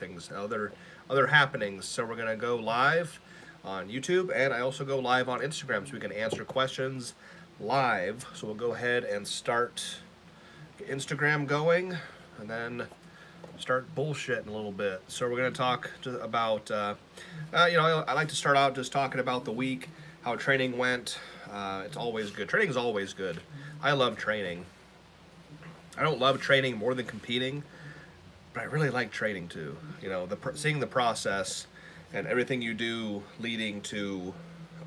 things, other happenings. So we're gonna go live on YouTube, and I also go live on Instagram, so we can answer questions live. So we'll go ahead and start Instagram going, and then start bullshitting a little bit. So we're gonna talk about, I like to start out just talking about the week, how training went. It's always good. Training is always good. I love training. I don't love training more than competing, but I really like training too. You know, seeing the process and everything you do leading to,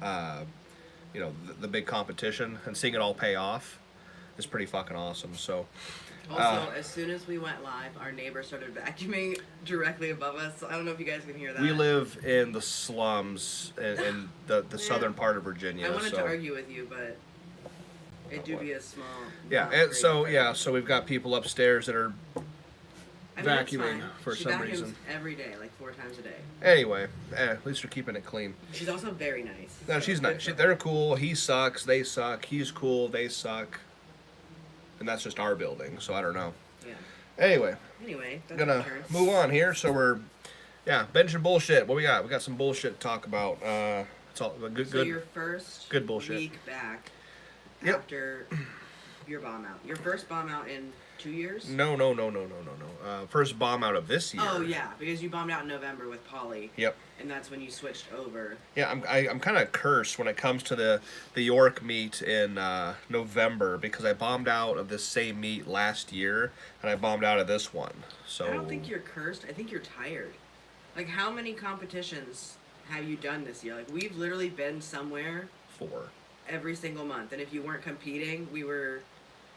the big competition, and seeing it all pay off is pretty fucking awesome. So. Also, as soon as we went live, our neighbor started vacuuming directly above us. So I don't know if you guys can hear that. We live in the slums in the southern part of Virginia. I wanted to argue with you, but it do be a small. Yeah, and so we've got people upstairs that are vacuuming for some reason. Every day, like 4 times a day. Anyway, at least we're keeping it clean. She's also very nice. No, she's nice. They're cool. He sucks. They suck. He's cool. They suck. And that's just our building, so I don't know. Yeah. Anyway, that's gonna move on here. So we're, benching bullshit. What we got? We got some bullshit to talk about. It's all good. So your first good bullshit week back after your bomb out. Your first bomb out in 2 years? No. First bomb out of this year. Oh yeah, because you bombed out in November with Polly. Yep. And that's when you switched over. Yeah, I'm kind of cursed when it comes to the York meet in November, because I bombed out of this same meet last year, and I bombed out of this one. So I don't think you're cursed. I think you're tired. Like, how many competitions have you done this year? Like, we've literally been somewhere 4 every single month, and if you weren't competing, we were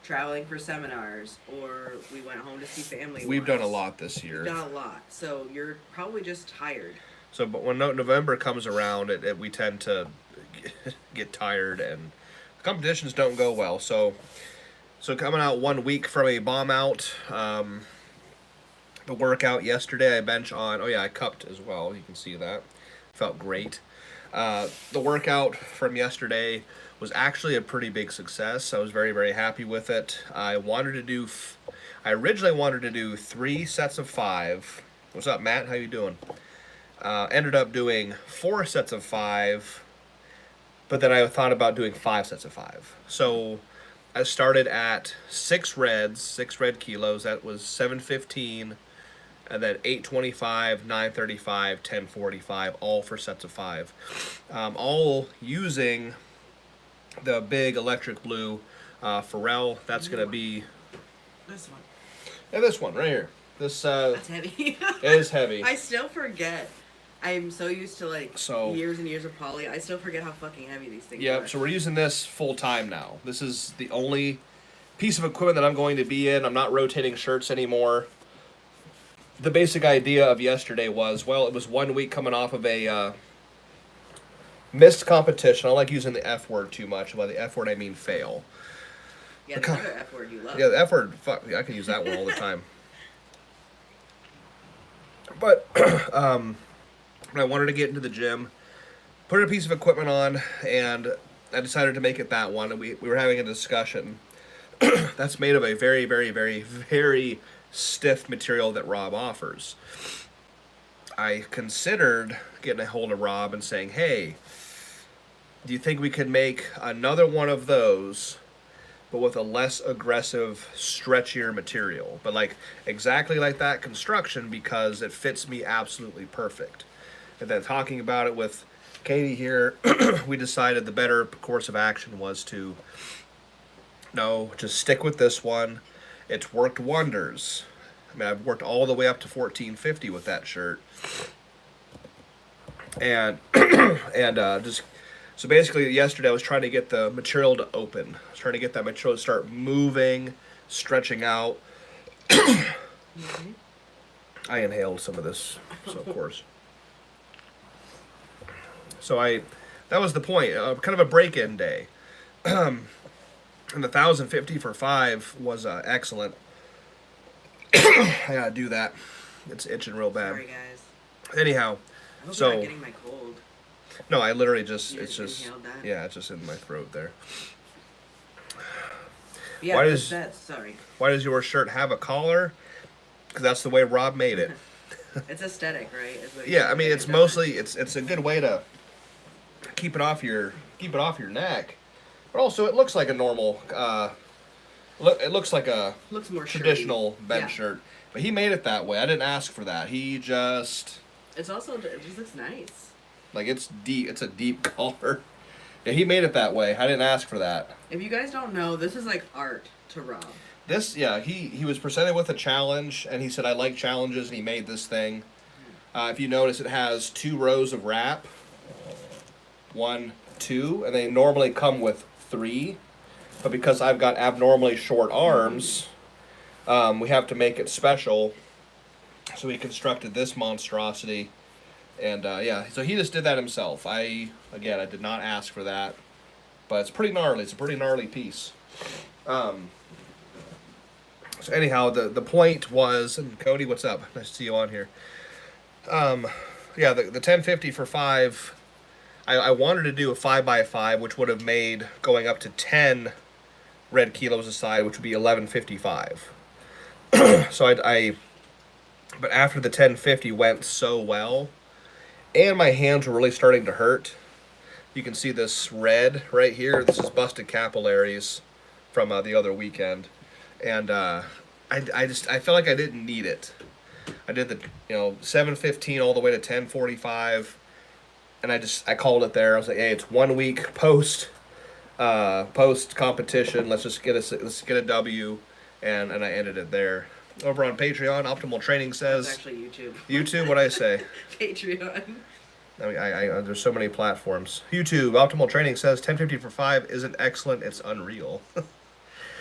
traveling for seminars, or we went home to see family. We've done a lot this year. We've done a lot, so you're probably just tired. So, but when November comes around, we tend to get tired, and competitions don't go well. So coming out 1 week from a bomb out, the workout yesterday, I bench on. Oh yeah, I cupped as well. You can see that. Felt great. The workout from yesterday was actually a pretty big success. I was very, very happy with it. I originally wanted to do 3 sets of 5. What's up, Matt? How you doing? Ended up doing 4 sets of 5, but then I thought about doing 5 sets of 5. So I started at 6 red kilos. That was 715, and then 825, 935, 1045, all for sets of 5. All using the big electric blue Pharrell. That's going to be this one. Yeah, this one right here. This that's heavy. It is heavy. I still forget. I'm so used to years and years of Polly. I still forget how fucking heavy these things are. Yeah, so we're using this full time now. This is the only piece of equipment that I'm going to be in. I'm not rotating shirts anymore. The basic idea of yesterday was, it was 1 week coming off of a missed competition. I like using the F word too much. By the F word, I mean fail. Yeah, the other F word you love. Yeah, the F word, fuck, I can use that one all the time. But I wanted to get into the gym, put a piece of equipment on, and I decided to make it that one. And we were having a discussion. That's made of a very, very, very, very stiff material that Rob offers. I considered getting a hold of Rob and saying, hey, do you think we could make another one of those, but with a less aggressive, stretchier material? But exactly like that construction, because it fits me absolutely perfect. And then talking about it with Katie here, we decided the better course of action was to, just stick with this one. It's worked wonders. I mean, I've worked all the way up to 1450 with that shirt. And so basically yesterday I was trying to get the material to open. I was trying to get that material to start moving, stretching out. Mm-hmm. I inhaled some of this, so of course. So that was the point, kind of a break-in day. And the 1050 for 5 was excellent. I gotta do that. It's itching real bad. Sorry, guys. Anyhow, I hope so you're not getting my cold. No, I literally It's just in my throat there. Yeah, Why does sorry. Why does your shirt have a collar? Because that's the way Rob made it. It's aesthetic, right? Is what Yeah, I mean, it's it doesn't- mostly it's a good way to keep it off your neck, but also it looks like a normal. It looks like a looks more traditional shirty. bench Yeah. shirt, but he made it that way. I didn't ask for that. He just It's also it just looks nice. like it's deep. It's a deep collar. Yeah, he made it that way. I didn't ask for that. If you guys don't know, this is like art to Rob. This, yeah, he was presented with a challenge, and he said, I like challenges, and he made this thing. If you notice, it has 2 rows of wrap. 1, 2, and they normally come with 3. But because I've got abnormally short arms, we have to make it special. So he constructed this monstrosity. And, yeah, so he just did that himself. Again, I did not ask for that. But it's pretty gnarly. It's a pretty gnarly piece. So anyhow, the point was, and Cody, what's up? Nice to see you on here. Yeah, the 1050 for 5. I wanted to do a 5x5, which would have made going up to 10 red kilos a side, which would be 1155. So but after the 1050 went so well, and my hands were really starting to hurt. You can see this red right here. This is busted capillaries from the other weekend. And I felt like I didn't need it. I did the 7:15 all the way to 10:45, and I called it there. I was like, hey, it's 1 week post competition. Let's get a W, and I ended it there. Over on Patreon, Optimal Training It's says actually YouTube. YouTube. What I say? Patreon. I mean, there's so many platforms. YouTube, Optimal Training says 1050 for 5 isn't excellent. It's unreal.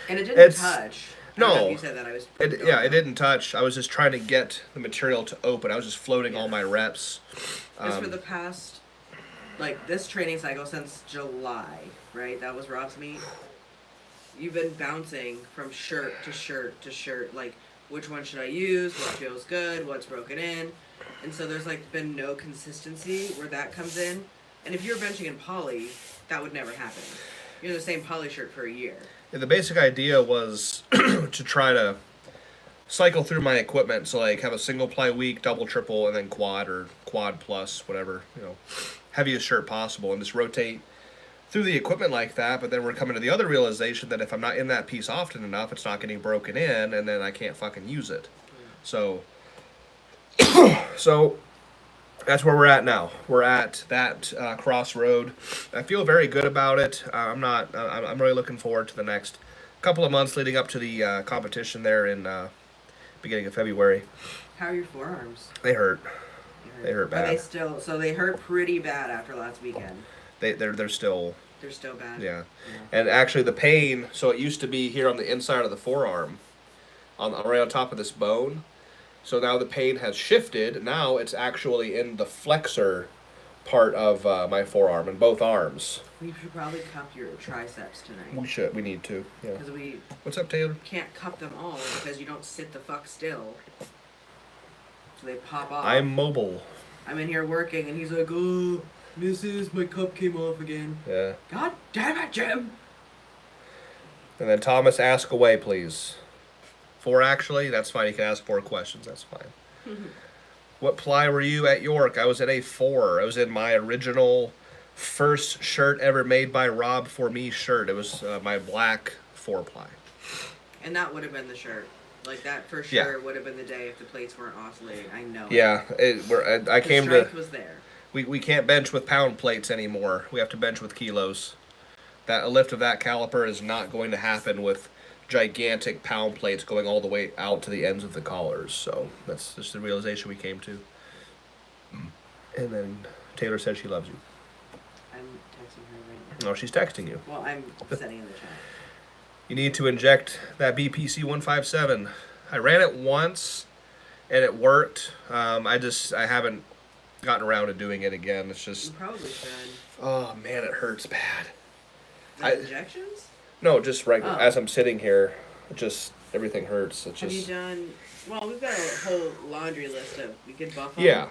And it didn't It's- touch. I no. don't know if you said that. I was. It didn't touch. I was just trying to get the material to open. I was just floating all my reps. Because for the past, like this training cycle since July, right? That was Rob's meet. You've been bouncing from shirt to shirt to shirt. Like, which one should I use? What feels good? What's broken in? And so there's like been no consistency where that comes in. And if you're benching in poly, that would never happen. You're in the same poly shirt for a year. Yeah, the basic idea was to try to cycle through my equipment. So like have a single ply week, double, triple, and then quad or quad plus, whatever, heaviest shirt possible, and just rotate through the equipment like that. But then we're coming to the other realization that if I'm not in that piece often enough, it's not getting broken in, and then I can't fucking use it. So that's where we're at now. We're at that crossroad. I feel very good about it. I'm really looking forward to the next couple of months leading up to the competition there in beginning of February. How are your forearms? They hurt. They hurt Are bad. they still? So they hurt pretty bad after last weekend. They're still, They're still bad. yeah. And actually the pain. So it used to be here on the inside of the forearm, right on top of this bone. So now the pain has shifted. Now it's actually in the flexor part of my forearm in both arms. We should probably cup your triceps tonight. We need to. Yeah. Because we What's up, Taylor? can't cup them all because you don't sit the fuck still. So they pop off. I'm mobile. I'm in here working and he's like, oh, Mrs., my cup came off again. Yeah. God damn it, Jim! And then Thomas, ask away, please. 4 actually? That's fine. You can ask 4 questions. That's fine. What ply were you at York? I was at a 4. I was in my original first shirt ever made by Rob for me shirt. It was my black 4 ply. And that would have been the shirt. Like, that for Yeah. sure would have been the day if the plates weren't oscillating. I know. Yeah, I The came strength to. was there. We can't bench with pound plates anymore. We have to bench with kilos. A lift of that caliper is not going to happen with gigantic pound plates going all the way out to the ends of the collars. So that's just the realization we came to. And then Taylor said she loves you. I'm texting her right now. No, she's texting you. Well, I'm sending in the chat. You need to inject that BPC 157. I ran it once, and it worked. I haven't gotten around to doing it again. It's You just, probably should. oh man, it hurts bad. The injections? No, just right Oh. as I'm sitting here, everything hurts. It's Have you just, done? Well, we've got a whole laundry list of. We could buff them. yeah.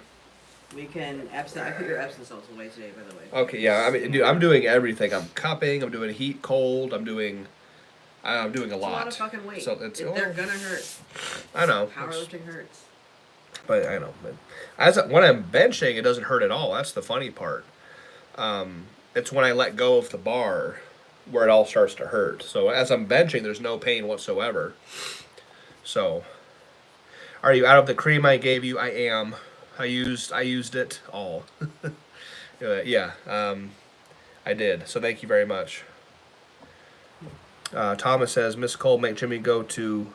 We can Epsom. I put your Epsom salts away today, by the way. Okay, yeah. I mean, dude, I'm doing everything. I'm cupping. I'm doing heat, cold. I'm doing a It's lot. a lot of fucking weight. So it's, They're gonna hurt. I know. Powerlifting hurts. But I know, but when I'm benching, it doesn't hurt at all. That's the funny part. It's when I let go of the bar where it all starts to hurt. So as I'm benching, there's no pain whatsoever. So, are you out of the cream I gave you? I am. I used it all. Yeah, I did. So thank you very much. Thomas says, Miss Cole, make Jimmy go to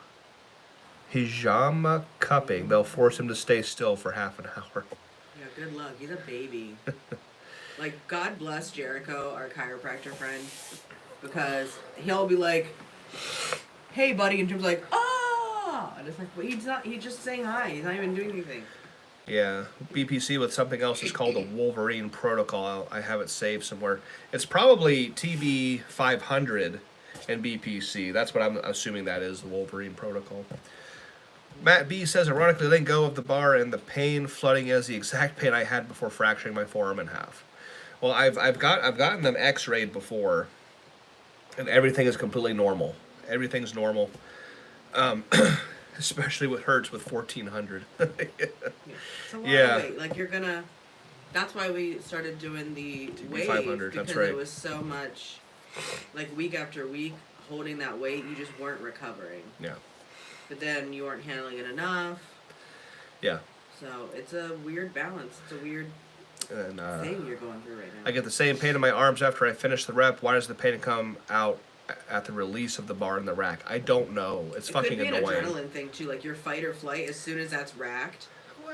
hijama cupping. They'll force him to stay still for half an hour. Yeah, good luck. He's a baby. Like, God bless Jericho, our chiropractor friend, because he'll be like, "Hey, buddy," and Jim's like, "Ah!" And it's like, well, he's just saying hi. He's not even doing anything. Yeah, BPC with something else is called the Wolverine Protocol. I have it saved somewhere. It's probably TB 500 and BPC. That's what I'm assuming that is, the Wolverine Protocol. Matt B says, ironically, letting go of the bar and the pain flooding is the exact pain I had before fracturing my forearm in half. Well, I've gotten them X-rayed before, and everything is completely normal. Everything's normal. Especially what hurts with 1400. It's a lot of weight. Like, you're gonna. That's why we started doing the weight, 500, because that's right. it was so much, like, week after week holding that weight, you just weren't recovering. Yeah. But then you weren't handling it enough. Yeah. So it's a weird balance. It's a weird thing you're going through right now. I get the same pain in my arms after I finish the rep. Why does the pain come out at the release of the bar in the rack? I don't know. It's fucking annoying. It could be an adrenaline thing too, like your fight or flight. As soon as that's racked,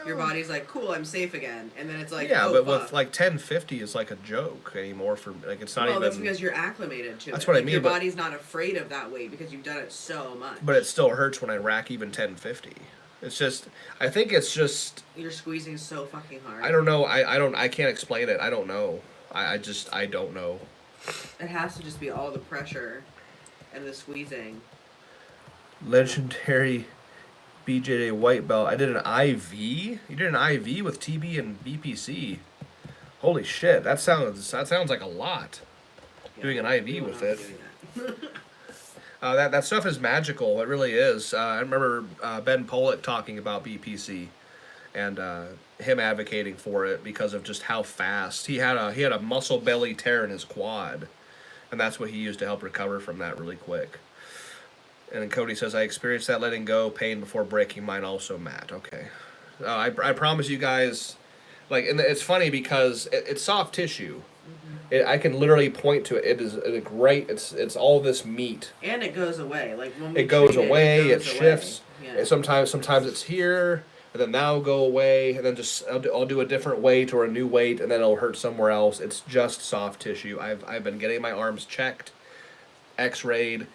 your body's like, "Cool, I'm safe again," and then it's like, yeah, oh, but fuck. with like 1050 is like a joke anymore for like it's not even. Well, that's because you're acclimated to it. That's what I mean. Your body's not afraid of that weight because you've done it so much. But it still hurts when I rack even 1050. It's just, I think it's just. You're squeezing so fucking hard. I don't know. I can't explain it. I don't know. I don't know. It has to just be all the pressure and the squeezing. Legendary BJJ white belt. I did an IV. You did an IV with TB and BPC. Holy shit! That sounds like a lot. Yeah, doing an IV with it. That stuff is magical. It really is. I remember Ben Pollock talking about BPC, and him advocating for it because of just how fast he had a muscle belly tear in his quad, and that's what he used to help recover from that really quick. And then Cody says, I experienced that letting go pain before breaking mine also, Matt. Okay. I promise you guys, like, and it's funny because it's soft tissue. I can literally point to it. It is great. It's all this meat. And it goes away. Like when we it goes treat away. it It shifts. Yeah. Sometimes it's here, and then that'll go away, and then just I'll do a different weight or a new weight, and then it'll hurt somewhere else. It's just soft tissue. I've been getting my arms checked, X-rayed.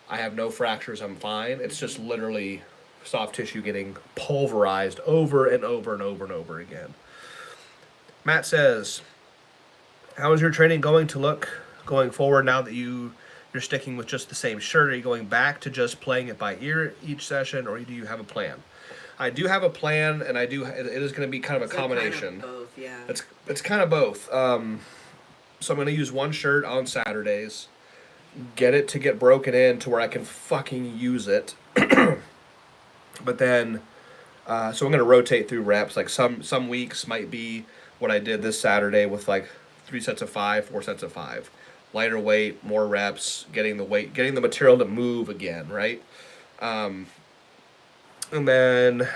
I have no fractures. I'm fine. It's just literally soft tissue getting pulverized over and over and over and over again. Matt says, how is your training going to look going forward now that you're sticking with just the same shirt? Are you going back to just playing it by ear each session, or do you have a plan? I do have a plan, and it is going to be kind of a combination. Kind of both, yeah. It's kind of both. So I'm going to use one shirt on Saturdays, get it to get broken in to where I can fucking use it. But then, so I'm going to rotate through reps. Like some weeks might be what I did this Saturday with like 3 sets of 5, 4 sets of 5. Lighter weight, more reps, getting the material to move again, right? And then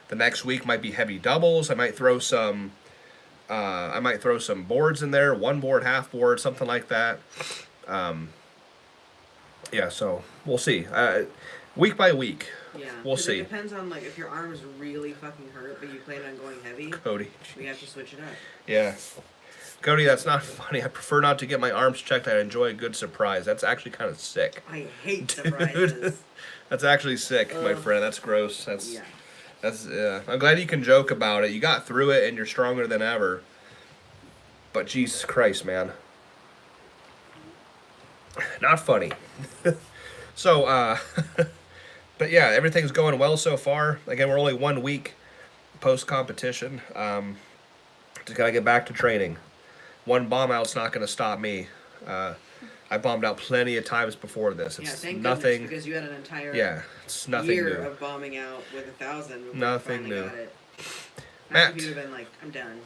the next week might be heavy doubles. I might throw some boards in there, one board, half board, something like that. Yeah, so we'll see. Week by week. Yeah, we'll see. It depends on like if your arms really fucking hurt, but you plan on going heavy. Cody, we have to switch it up. Yeah, Cody, that's not funny. I prefer not to get my arms checked. I enjoy a good surprise. That's actually kind of sick. I hate surprises. That's actually sick, my friend. That's gross. That's I'm glad you can joke about it. You got through it, and you're stronger than ever. But Jesus Christ, man, not funny. So, but yeah, everything's going well so far. Again, we're only 1 week post-competition. Just gotta get back to training. One bomb out's not gonna stop me. I bombed out plenty of times before this. Yeah, It's thank nothing. goodness, because you had an entire It's nothing year new. of bombing out with 1,000 before Nothing you finally new. got it. Matt. If you'd have been like, I'm done.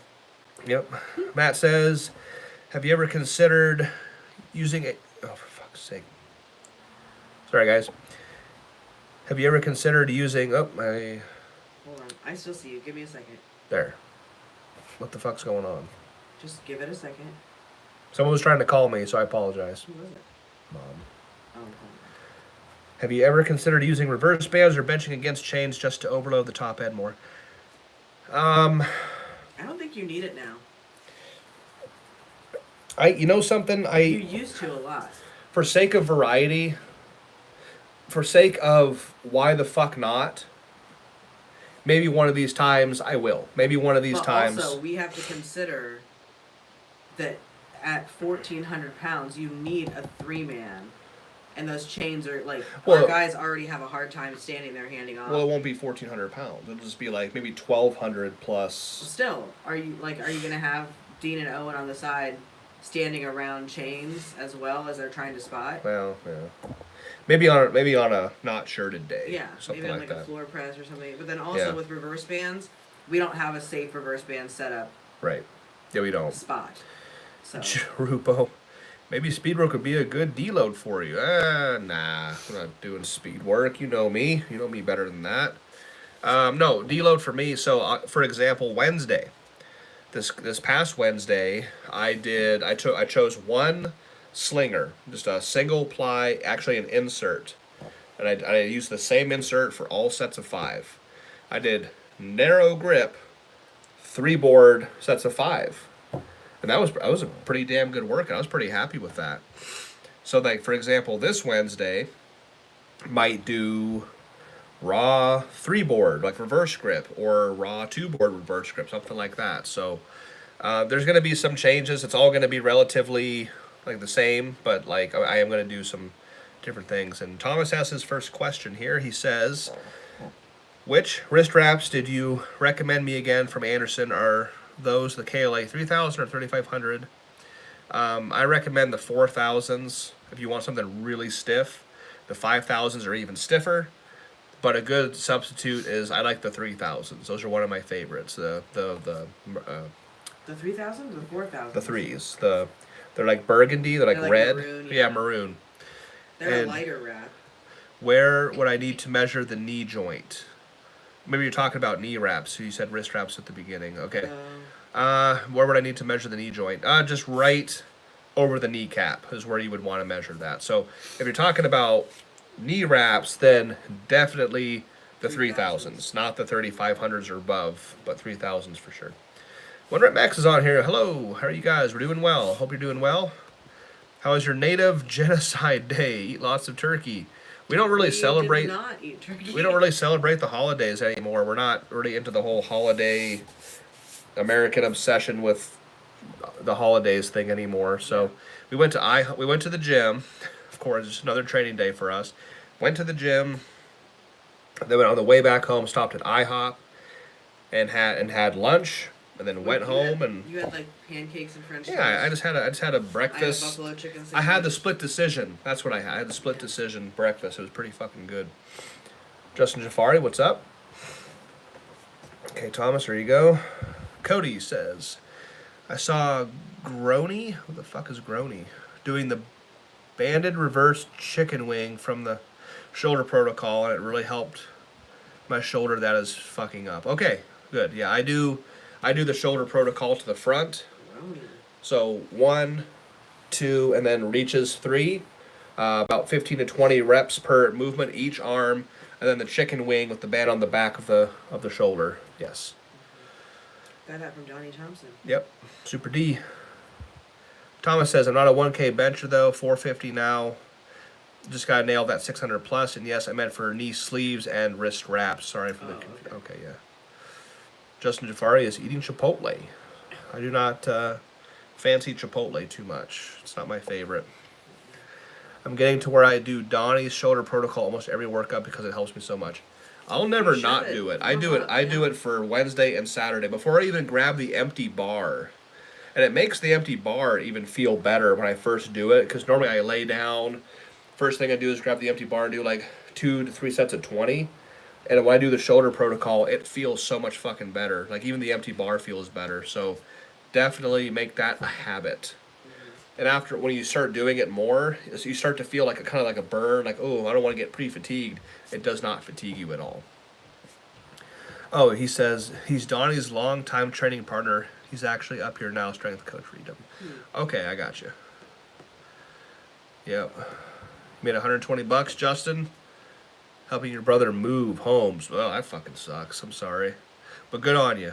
Yep. Matt says, have you ever considered using a... Oh, for fuck's sake. Sorry, guys. Have you ever considered using... Oh, my... Hold on. I still see you. Give me a second. There. What the fuck's going on? Just give it a second. Someone was trying to call me, so I apologize. Who was it? Mom. Oh, hold Have you ever considered using reverse bands or benching against chains just to overload the top end more? on. I don't think you need it now. You know something? You used to a lot. For sake of variety, for sake of why the fuck not, maybe one of these times I will. Maybe one of these But times. also, we have to consider that at 1,400 pounds, you need a 3-man. And those chains are like, Well, our guys already have a hard time standing there handing off. Well, it won't be 1,400 pounds. It'll just be like maybe 1,200 plus. Still, are you gonna have Dean and Owen on the side standing around chains as well as they're trying to spot? Well, yeah. Maybe on a not shirted day. Yeah, something maybe on like like a that. floor press or something. But then also Yeah. with reverse bands, we don't have a safe reverse band setup Right. Yeah, we don't. spot. So Rupo. Maybe speed work would be a good deload for you. Nah. I'm not doing speed work. You know me. You know me better than that. No, deload for me. So, for example, Wednesday. This past Wednesday, I chose one slinger, just a single ply, actually an insert, and I used the same insert for all sets of 5. I did narrow grip, 3 board sets of 5. And that was a pretty damn good work, and I was pretty happy with that. So, like, for example, this Wednesday, might do raw 3 board, like reverse grip, or raw 2 board reverse grip, something like that. So, there's going to be some changes. It's all going to be relatively, like, the same, but, like, I am going to do some different things. And Thomas asks his first question here. He says, which wrist wraps did you recommend me again from Anderson? Are those the KLA 3000 or 3500? I recommend the 4000s if you want something really stiff. The 5000s are even stiffer, but a good substitute is I like the 3000s. Those are one of my favorites. The 3,000 or the 4,000? the threes. They're like burgundy. They're like like red. maroon, Yeah, yeah. maroon. They're and- a lighter wrap. Where would I need to measure the knee joint? Maybe you're talking about knee wraps. So you said wrist wraps at the beginning. Okay. Where would I need to measure the knee joint? Just right over the kneecap is where you would want to measure that. So if you're talking about knee wraps, then definitely the 3000s, not the 3500s or above, but 3000s for sure. Wonder Max is on here. Hello, how are you guys? We're doing well. Hope you're doing well. How is your native genocide day? Eat lots of turkey. We don't really celebrate. Did not eat turkey. We don't really celebrate the holidays anymore. We're not really into the whole holiday American obsession with the holidays thing anymore. So we went to the gym. Of course, it's another training day for us. Went to the gym. Then on the way back home, stopped at IHOP and had lunch, and then went home and You had like pancakes and French toast. yeah, I just had a I had a breakfast. buffalo chicken sandwich. I had the split decision. That's what I had. I had the split decision breakfast. It was pretty fucking good. Justin Jafari, what's up? Okay, Thomas, there you go. Cody says, I saw Grony. Who the fuck is Grony? Doing the banded reverse chicken wing from the shoulder protocol, and it really helped my shoulder that is fucking up. Okay, good. Yeah, I do the shoulder protocol to the front. Brownie. So 1, 2, and then reaches 3. About 15 to 20 reps per movement each arm, and then the chicken wing with the band on the back of the shoulder. Yes. Got that from Johnny Thompson. Yep. Super D. Thomas says, I'm not a 1K bencher though, 450 now. Just gotta nail that 600 plus, and yes, I meant for knee sleeves and wrist wraps. Sorry for the okay, yeah. Justin Jafari is eating Chipotle. I do not fancy Chipotle too much. It's not my favorite. I'm getting to where I do Donnie's shoulder protocol almost every workout because it helps me so much. I'll never You not should. do it. I do it. I do it for Wednesday and Saturday before I even grab the empty bar. And it makes the empty bar even feel better when I first do it, because normally I lay down. First thing I do is grab the empty bar and do like 2 to 3 sets of 20. And when I do the shoulder protocol, it feels so much fucking better. Like even the empty bar feels better. So definitely make that a habit. And after, when you start doing it more, you start to feel like a kind of like a burn, like, oh, I don't want to get pre-fatigued. It does not fatigue you at all. Oh, he says he's Donnie's longtime training partner. He's actually up here now, strength coach for EW. Okay, I got you. Yep. You made $120, Justin. Helping your brother move homes. Well, that fucking sucks. I'm sorry, but good on you.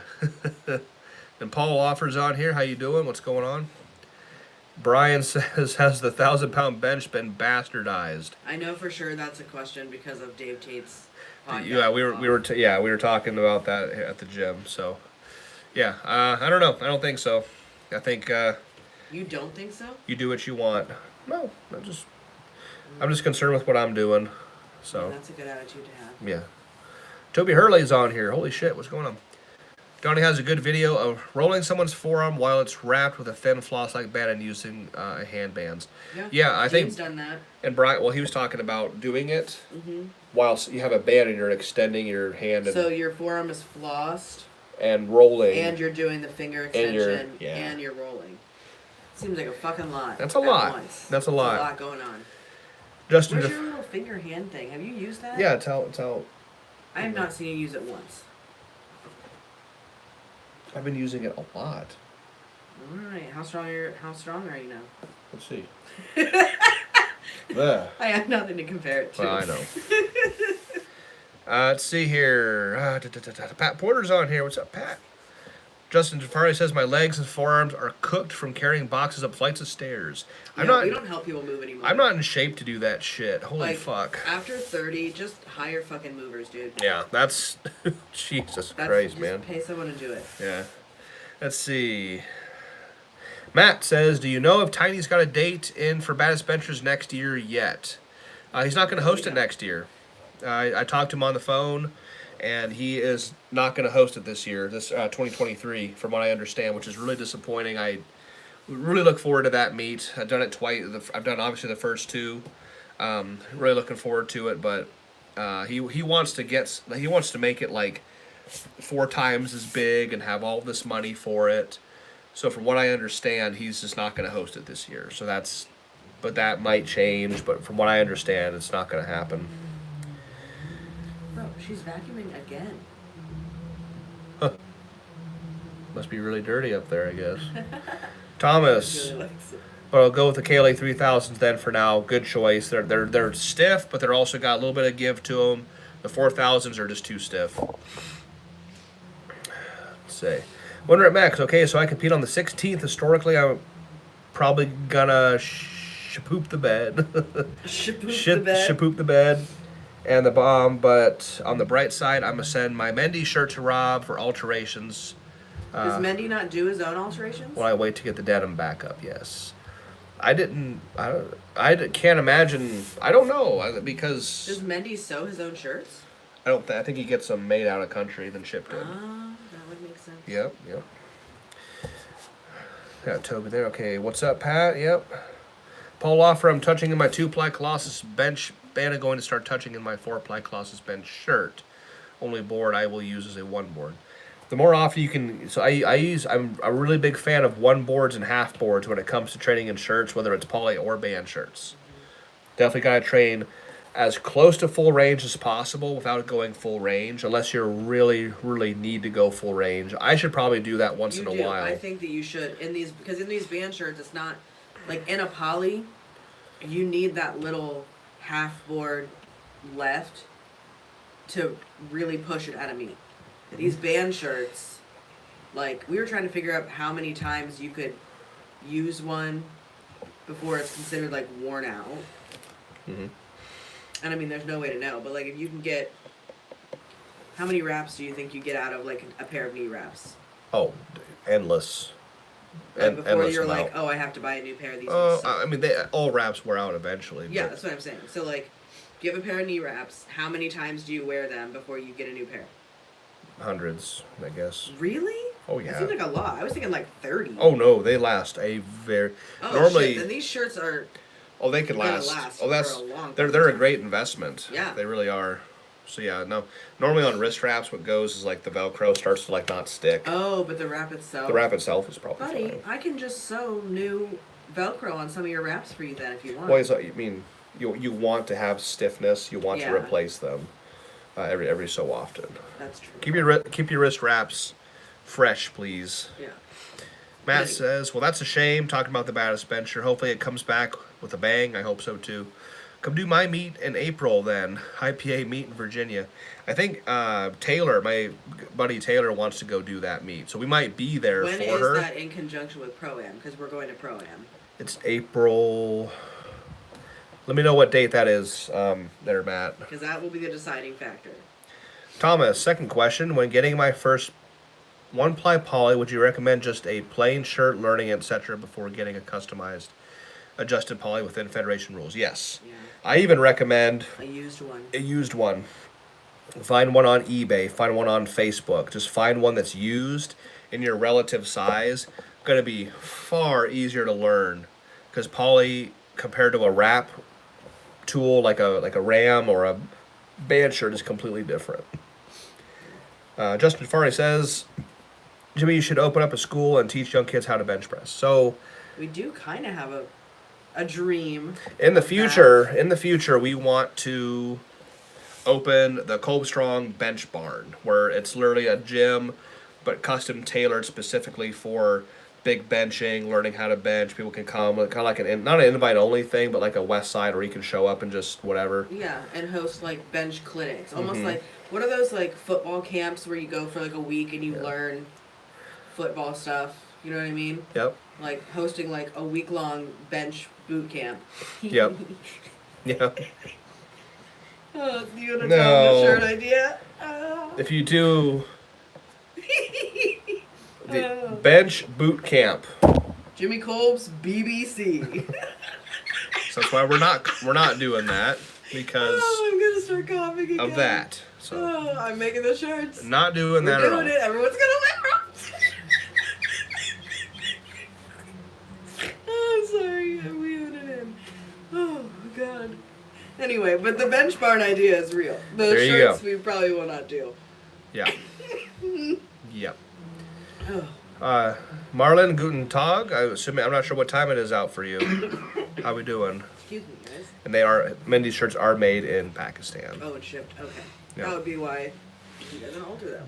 And Paul offers on here. How you doing? What's going on? Brian says, has the 1,000-pound bench been bastardized? I know for sure that's a question because of Dave Tate's podcast. Yeah, we were talking about that at the gym. So, yeah, I don't know. I don't think so. I think You don't think so? you do what you want. No, I'm just concerned with what I'm doing. So Yeah, that's a good attitude to have. yeah. Toby Hurley's on here. Holy shit, what's going on? Donnie has a good video of rolling someone's forearm while it's wrapped with a thin floss-like band and using hand bands. Yeah, I think. James done that. And Brian, well, he was talking about doing it whilst you have a band and you're extending your hand and, So your forearm is flossed, and rolling. and you're doing the finger And you're- extension, yeah. and you're rolling. Seems like a fucking lot. That's a at lot. once. That's a There's lot. a lot going on. Justin, Where's your little finger hand thing? Have you used that? yeah, tell. I have not seen you use it once. I've been using it a lot. All right. How strong are you now? Let's see. There. I have nothing to compare it to. Well, I know. Let's see here. Pat Porter's on here. What's up, Pat? Justin Jafari says my legs and forearms are cooked from carrying boxes up flights of stairs. We don't help people move anymore. I'm not in shape to do that shit. Holy Like, fuck. After 30, just hire fucking movers, dude. Yeah, that's Jesus That's, Christ, just man. pay someone to do it. Yeah. Let's see. Matt says, do you know if Tiny's got a date in for Baddest Benchers next year yet? He's not going to host it next year. I talked to him on the phone, and he is not going to host it this year, this 2023, from what I understand, which is really disappointing. I really look forward to that meet. I've done it twice. I've done obviously the first two. Really looking forward to it, but he wants to make it like 4 times as big and have all this money for it. So from what I understand, he's just not going to host it this year. So but that might change. But from what I understand, it's not going to happen. Bro, she's vacuuming again. Must be really dirty up there, I guess. Thomas, Really likes it. but I'll go with the KLA 3000s then for now. Good choice. They're stiff, but they're also got a little bit of give to them. The 4000s are just too stiff. Let's see. Wonder at Max. Okay, so I compete on the 16th. Historically, I'm probably gonna shapoop the bed. Shapoop the bed and the bomb. But on the bright side, I'm gonna send my Mendy shirt to Rob for alterations. Does Mendy not do his own alterations? While I wait to get the denim back up, yes. I can't imagine. I don't know because Does Mendy sew his own shirts? I think he gets them made out of country then shipped in. That would make sense. Yep. Got Toby there. Okay, what's up, Pat? Yep. Paul Offer, I'm touching in my 2-ply Colossus bench band. I'm going to start touching in my 4-ply Colossus bench shirt. Only board I will use is a 1 board. The more often you can, so I'm a really big fan of 1 boards and half boards when it comes to training in shirts, whether it's poly or band shirts. Definitely gotta train as close to full range as possible without going full range, unless you really, really need to go full range. I should probably do that once in a while. I think that you should because in these band shirts, it's not like in a poly. You need that little half board left to really push it at a meet. These band shirts, like we were trying to figure out how many times you could use one before it's considered like worn out. Mm-hmm. And I mean, there's no way to know, but like if you can get, how many wraps do you think you get out of like a pair of knee wraps? Oh, endless. Like before Endless you're amount. like, oh, I have to buy a new pair of these. I mean, all wraps wear out eventually. Yeah, but that's what I'm saying. So like, if you have a pair of knee wraps, how many times do you wear them before you get a new pair? hundreds, I guess. Really? Oh It yeah. seems like a lot. I was thinking like 30. Oh no, they last a very. Oh, normally. shit. Then these shirts are. Oh, they could gonna last. last Oh, for that's a long they're fucking a time. great investment. Yeah. They really are. So yeah, no. Normally on wrist wraps, what goes is like the Velcro starts to like not stick. Oh, but the wrap itself. The wrap itself is probably Buddy, fine. I can just sew new Velcro on some of your wraps for you then if you want. Well, I mean, you want to have stiffness. You want to Yeah. replace them every so often. That's true. Keep your wrist wraps fresh, please. Yeah. Matt Right. says, "Well, that's a shame. Talking about the baddest bencher. Hopefully, it comes back with a bang. I hope so too. Come do my meet in April then. IPA meet in Virginia. I think Taylor, my buddy Taylor, wants to go do that meet. So we might be there When for is her. that in conjunction with Pro-Am? Because we're going to Pro-Am. It's April. Let me know what date that is. There, Matt. Because that will be the deciding factor. Thomas, second question. When getting my first one-ply poly, would you recommend just a plain shirt, learning, etc., before getting a customized adjusted poly within Federation rules? Yes. Yeah. I even recommend I used one. a used one. Find one on eBay. Find one on Facebook. Just find one that's used in your relative size. Going to be far easier to learn because poly compared to a wrap tool like a ram or a band shirt is completely different. Justin Farley says, Jimmy, you should open up a school and teach young kids how to bench press. So, We do kind of have a dream. in the of future, we want to open the Kolb Strong Bench Barn, where it's literally a gym, but custom tailored specifically for big benching, learning how to bench. People can come, kind of like not an invite only thing, but like a West Side where you can show up and just whatever. Yeah, and host like bench clinics. Almost Mhm. like, what are those like football camps where you go for like a week and you learn football stuff? You know what I mean? Yep. Like hosting like a week long bench boot camp. Yep. Yeah. Oh, do you want to No. tell the shirt idea? Oh. If you do the bench boot camp, Jimmy Kolb's BBC. so that's why we're not doing that because Oh, I'm gonna start coughing again. of that. So Oh, I'm making the shirts. not doing We're that at doing all. it. Everyone's gonna wear them. Oh, sorry. I'm weaving it in. Oh, God. Anyway, but the bench barn idea is real. The There you shirts go. we probably will not do. Yeah. Yep. Oh, Marlon Guten Tag. I'm not sure what time it is out for you. How we doing? excuse me, guys. And Mindy's shirts are made in Pakistan. Oh, it's shipped. Okay. Yeah. That would be why he doesn't alter them.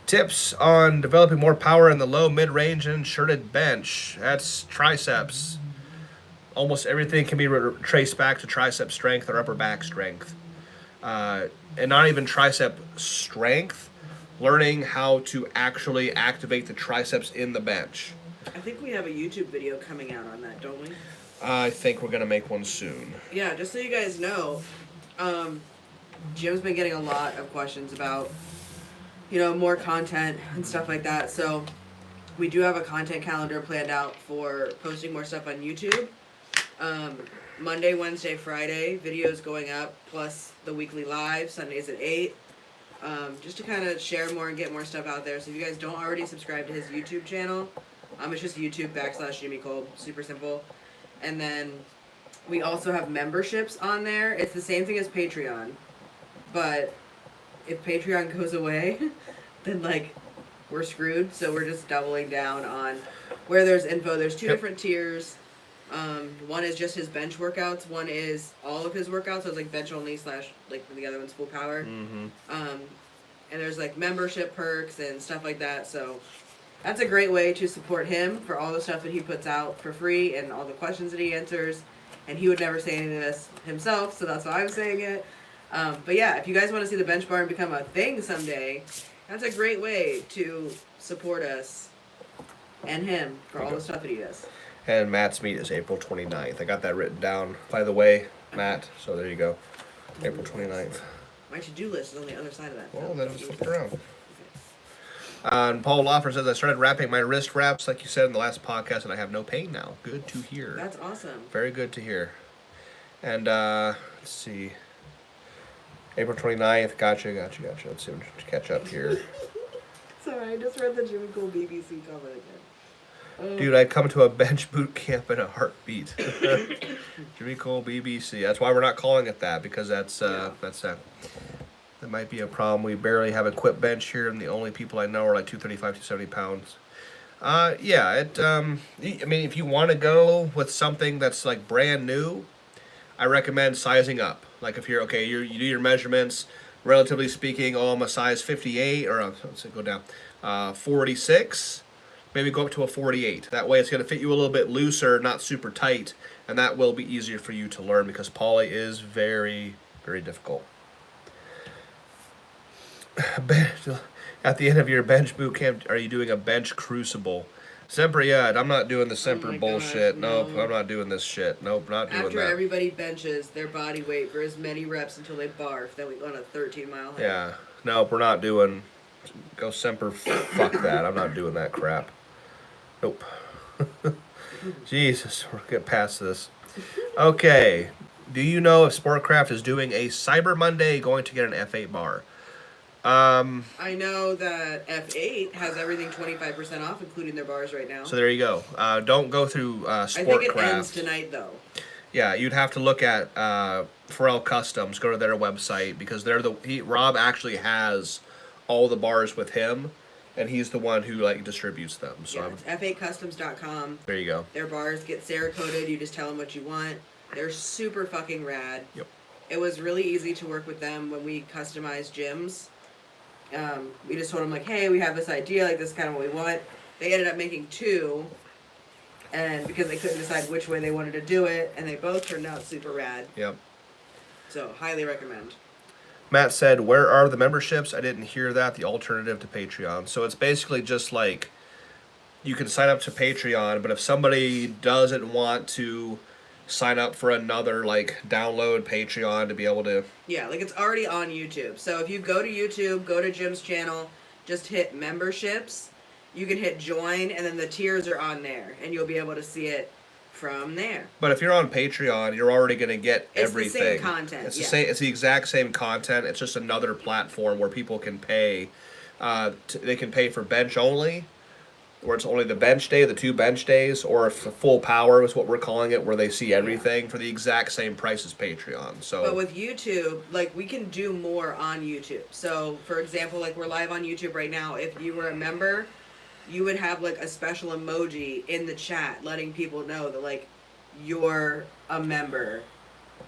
Tips on developing more power in the low, mid-range, and shirted bench. That's triceps. Almost everything can be traced back to tricep strength or upper back strength. And not even tricep strength, learning how to actually activate the triceps in the bench. I think we have a YouTube video coming out on that, don't we? I think we're going to make one soon. Yeah, just so you guys know, Jim's been getting a lot of questions about, more content and stuff like that. So we do have a content calendar planned out for posting more stuff on YouTube. Monday, Wednesday, Friday, videos going up, plus the weekly live, Sundays at 8. Just to kind of share more and get more stuff out there. So if you guys don't already subscribe to his YouTube channel, it's just YouTube.com/Jimmy Kolb. Super simple. And then we also have memberships on there. It's the same thing as Patreon. But if Patreon goes away, then we're screwed. So we're just doubling down on where there's info. There's two Yep. different tiers. One is just his bench workouts. One is all of his workouts. So it's like bench only / the other one's full power. Mm-hmm. And there's membership perks and stuff like that. So that's a great way to support him for all the stuff that he puts out for free and all the questions that he answers. And he would never say any of this himself, so that's why I'm saying it. But yeah, if you guys want to see the bench barn become a thing someday, that's a great way to support us and him for all the stuff that he does. And Matt's meet is April 29th. I got that written down, by the way, Matt. So there you go. April 29th. My to-do list is on the other side of that. Well, then just flip it around. And Paul Loffer says, I started wrapping my wrist wraps, like you said in the last podcast, and I have no pain now. Good to hear. That's awesome. Very good to hear. And, let's see. April 29th. Gotcha. Let's see. Catch up here. sorry, I just read the Jimmy Cole BBC comment again. Dude, I'd come to a bench boot camp in a heartbeat. Jimmy Cole BBC. That's why we're not calling it that, because that's that might be a problem. We barely have a equipped bench here, and the only people I know are like 235 to 70 pounds. Yeah, I mean, if you want to go with something that's like brand new, I recommend sizing up. Like if you're okay, you do your measurements. Relatively speaking, oh, I'm a size 58, or let's say go down, 46. Maybe go up to a 48. That way it's going to fit you a little bit looser, not super tight, and that will be easier for you to learn because poly is very, very difficult. At the end of your bench boot camp, are you doing a bench crucible? Semper, yeah, I'm not doing the Semper bullshit. Gosh, no. Nope, I'm not doing this shit. Nope, not doing After that. everybody benches their body weight for as many reps until they barf, then we go on a 13-mile hike. Yeah, nope, we're not doing. Go Semper, fuck that. I'm not doing that crap. Nope. Jesus, we're getting past this. Okay. Do you know if Sportcraft is doing a Cyber Monday going to get an F8 bar? I know that F8 has everything 25% off, including their bars right now. So there you go. Don't go through Sportcraft. I think it ends tonight, though. Yeah, you'd have to look at Pharrell Customs. Go to their website because Rob actually has all the bars with him. And he's the one who like distributes them. So yeah, it's f8customs.com. There you go. Their bars get Cerakoted. You just tell them what you want. They're super fucking rad. Yep. It was really easy to work with them when we customized gyms. We just told them like, hey, we have this idea, like this is kind of what we want. They ended up making 2, and because they couldn't decide which way they wanted to do it, and they both turned out super rad. Yep. So highly recommend. Matt said, where are the memberships? I didn't hear that. The alternative to Patreon. So it's basically just like you can sign up to Patreon, but if somebody doesn't want to sign up for another, like, download Patreon to be able to... Yeah, like it's already on YouTube. So if you go to YouTube, go to Jim's channel, just hit memberships. You can hit join, and then the tiers are on there, and you'll be able to see it from there. But if you're on Patreon, you're already going to get everything. It's the same content. It's the same. It's the exact same content. It's just another platform where people can pay. They can pay for bench only, where it's only the bench day, the 2 bench days, or if the full power is what we're calling it, where they see everything for the exact same price as Patreon. So. But with YouTube, like we can do more on YouTube. So for example, like we're live on YouTube right now. If you were a member, you would have like a special emoji in the chat letting people know that like you're a member.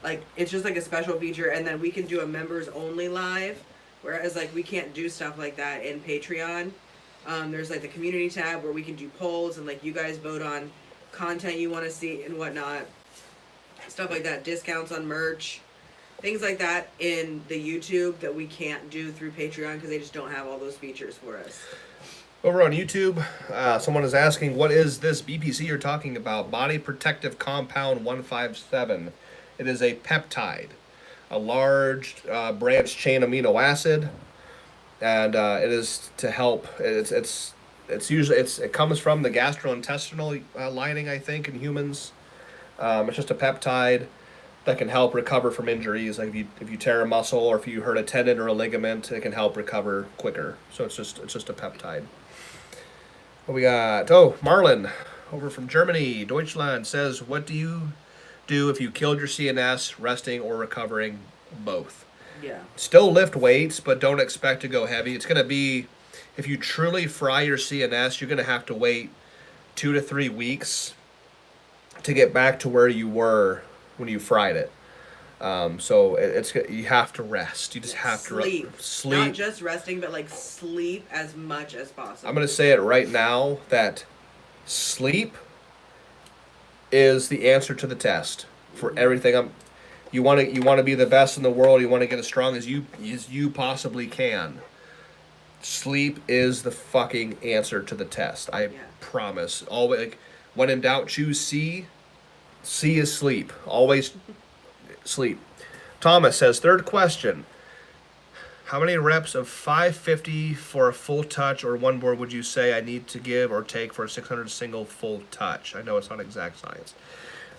Like it's just like a special feature, and then we can do a members only live, whereas like we can't do stuff like that in Patreon. There's like the community tab where we can do polls and like you guys vote on content you want to see and whatnot, stuff like that, discounts on merch, things like that in the YouTube that we can't do through Patreon because they just don't have all those features for us. Over on YouTube, someone is asking, what is this BPC you're talking about? Body Protective Compound 157. It is a peptide, a large branched chain amino acid, and it is to help. It's usually it comes from the gastrointestinal lining, I think, in humans. It's just a peptide that can help recover from injuries. Like if you tear a muscle or if you hurt a tendon or a ligament, it can help recover quicker. So it's just a peptide. What we got? Oh, Marlon, over from Germany, Deutschland, says, what do you do if you killed your CNS, resting or recovering? Both. Yeah. Still lift weights, but don't expect to go heavy. It's going to be, if you truly fry your CNS, you're going to have to wait 2 to 3 weeks to get back to where you were when you fried it. So you have to rest. You just have to sleep. Not just resting, but like sleep as much as possible. I'm going to say it right now that sleep is the answer to the test for everything. You want to be the best in the world. You want to get as strong as you possibly can. Sleep is the fucking answer to the test. I promise. Always, like, when in doubt, choose C. C is sleep. Always sleep. Thomas says, third question. How many reps of 550 for a full touch or one board would you say I need to give or take for a 600 single full touch? I know it's not exact science.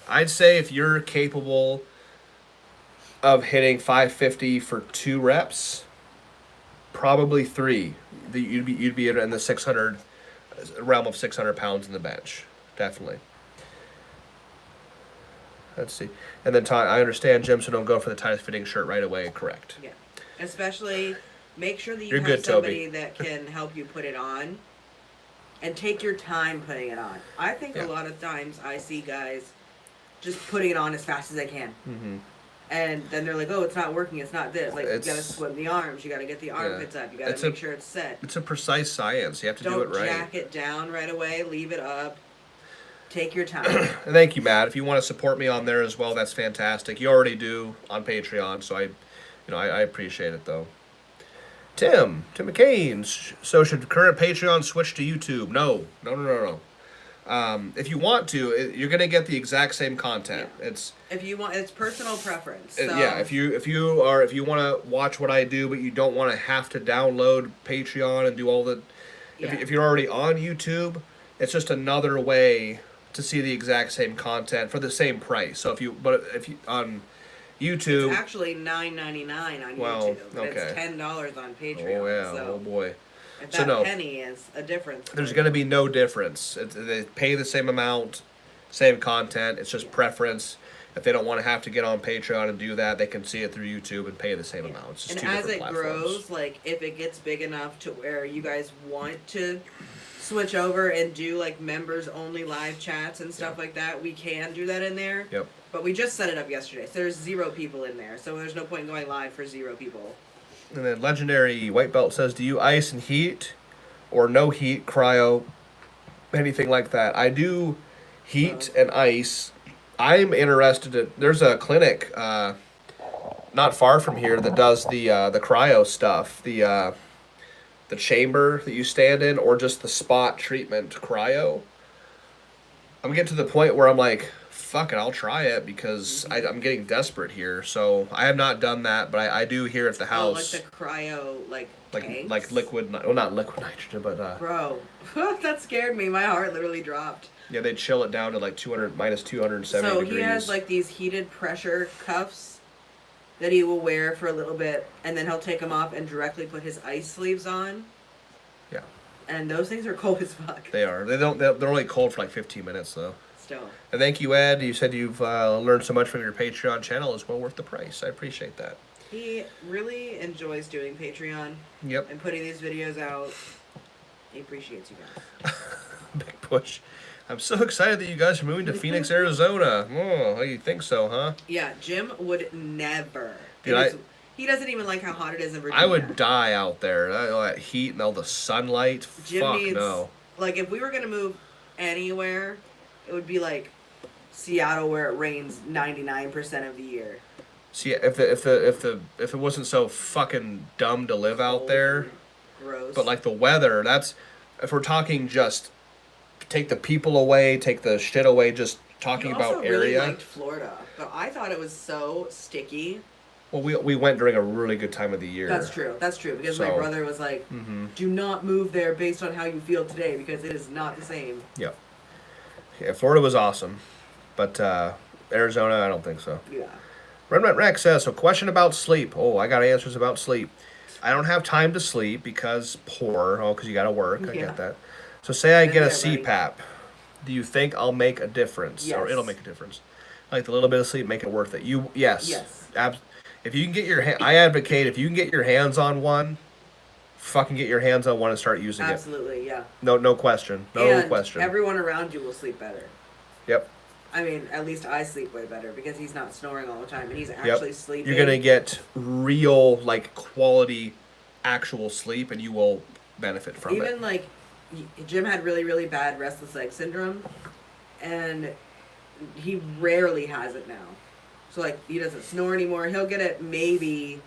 I'd say if you're capable of hitting 550 for 2 reps, probably 3. You'd be in the 600 realm of 600 pounds in the bench, definitely. Let's see. And then I understand, Jim, so don't go for the tightest fitting shirt right away. Correct. Yeah. Especially make sure that you You're have good, somebody Toby. that can help you put it on and take your time putting it on. I think Yeah. a lot of times I see guys just putting it on as fast as they can. Mm-hmm. And then they're like, oh, it's not working, it's not this. Like, you gotta It's- swim the arms, you gotta get the armpits up, you gotta It's make a- sure it's set. It's a precise science. You have to do Don't it right. jack it down right away, leave it up. Take your time. And thank you, Matt. If you want to support me on there as well, that's fantastic. You already do on Patreon, so I appreciate it though. Tim McCain. So should current Patreon switch to YouTube? No. If you want to, you're gonna get the exact same content. Yeah. It's If you want, it's personal preference. So yeah. If you want to watch what I do, but you don't want to have to download Patreon and do all the, Yeah. if you're already on YouTube, it's just another way to see the exact same content for the same price. So if you on YouTube, It's actually $9.99 on Well, YouTube. But okay. It's $10 on Patreon. oh yeah, So oh boy. if So that no. penny is a difference. There's going to be no difference. They pay the same amount, same content. It's just Yeah. preference. If they don't want to have to get on Patreon and do that, they can see it through YouTube and pay the same amount. It's just And two as different it platforms. grows, like if it gets big enough to where you guys want to switch over and do like members only live chats and stuff like that, we can do that in there. Yep. But we just set it up yesterday, so there's 0 people in there. So there's no point in going live for 0 people. And then Legendary White Belt says, "Do you ice and heat, or no heat, cryo, anything like that?" I do heat and ice. I'm interested in. There's a clinic not far from here that does the cryo stuff. The chamber that you stand in, or just the spot treatment cryo. I'm getting to the point where I'm like, fuck it, I'll try it because I'm getting desperate here. So I have not done that, but I do here at the Oh, like house, the cryo, like tanks? like liquid, well, not liquid nitrogen, but Bro, that scared me. My heart literally dropped. yeah, they chill it down to like 200 minus 270 So degrees. he has like these heated pressure cuffs that he will wear for a little bit, and then he'll take them off and directly put his ice sleeves on. Yeah, And those things are cold as fuck. they are. They're only cold for like 15 minutes though. Still. And thank you, Ed. You said you've learned so much from your Patreon channel. It's well worth the price. I appreciate that. He really enjoys doing Patreon Yep. and putting these videos out. He appreciates you guys. Big push. I'm so excited that you guys are moving to Phoenix, Arizona. Oh, you think so, huh? Yeah, Jim would never. Dude, He doesn't even like how hot it is in Virginia. I would die out there. All that heat and all the sunlight. Jim Fuck needs, no. like, if we were gonna move anywhere, it would be like Seattle, where it rains 99% of the year. See, if it wasn't so fucking dumb to live out there, Gross. but like the weather, that's if we're talking just take the people away, take the shit away, just talking You about also really area. liked Florida, but I thought it was so sticky. Well, we went during a really good time of the year. That's true. That's true. Because my So- brother was like, "Do not move there based on how you feel today, because it is not the same." Yep. Yeah, Florida was awesome, but Arizona, I don't think so. Yeah. Redmond Rex says, so question about sleep. Oh, I got answers about sleep. I don't have time to sleep because poor. Oh, because you got to work. I Yeah. get that. So say I get a Isn't that CPAP. Do you think I'll make a difference? Or Yes. it'll make a difference? Like the little bit of sleep, make it worth it. Yes. Yes. If you can get I advocate if you can get your hands on one, fucking get your hands on one and start using it. Absolutely. Yeah. No question. No and question. everyone around you will sleep better. Yep. I mean, at least I sleep way better because he's not snoring all the time and he's actually sleeping. You're gonna get real, like, quality, actual sleep, and you will benefit from Even it. like Jim had really, really bad restless leg syndrome, and he rarely has it now. So like he doesn't snore anymore. He'll get it maybe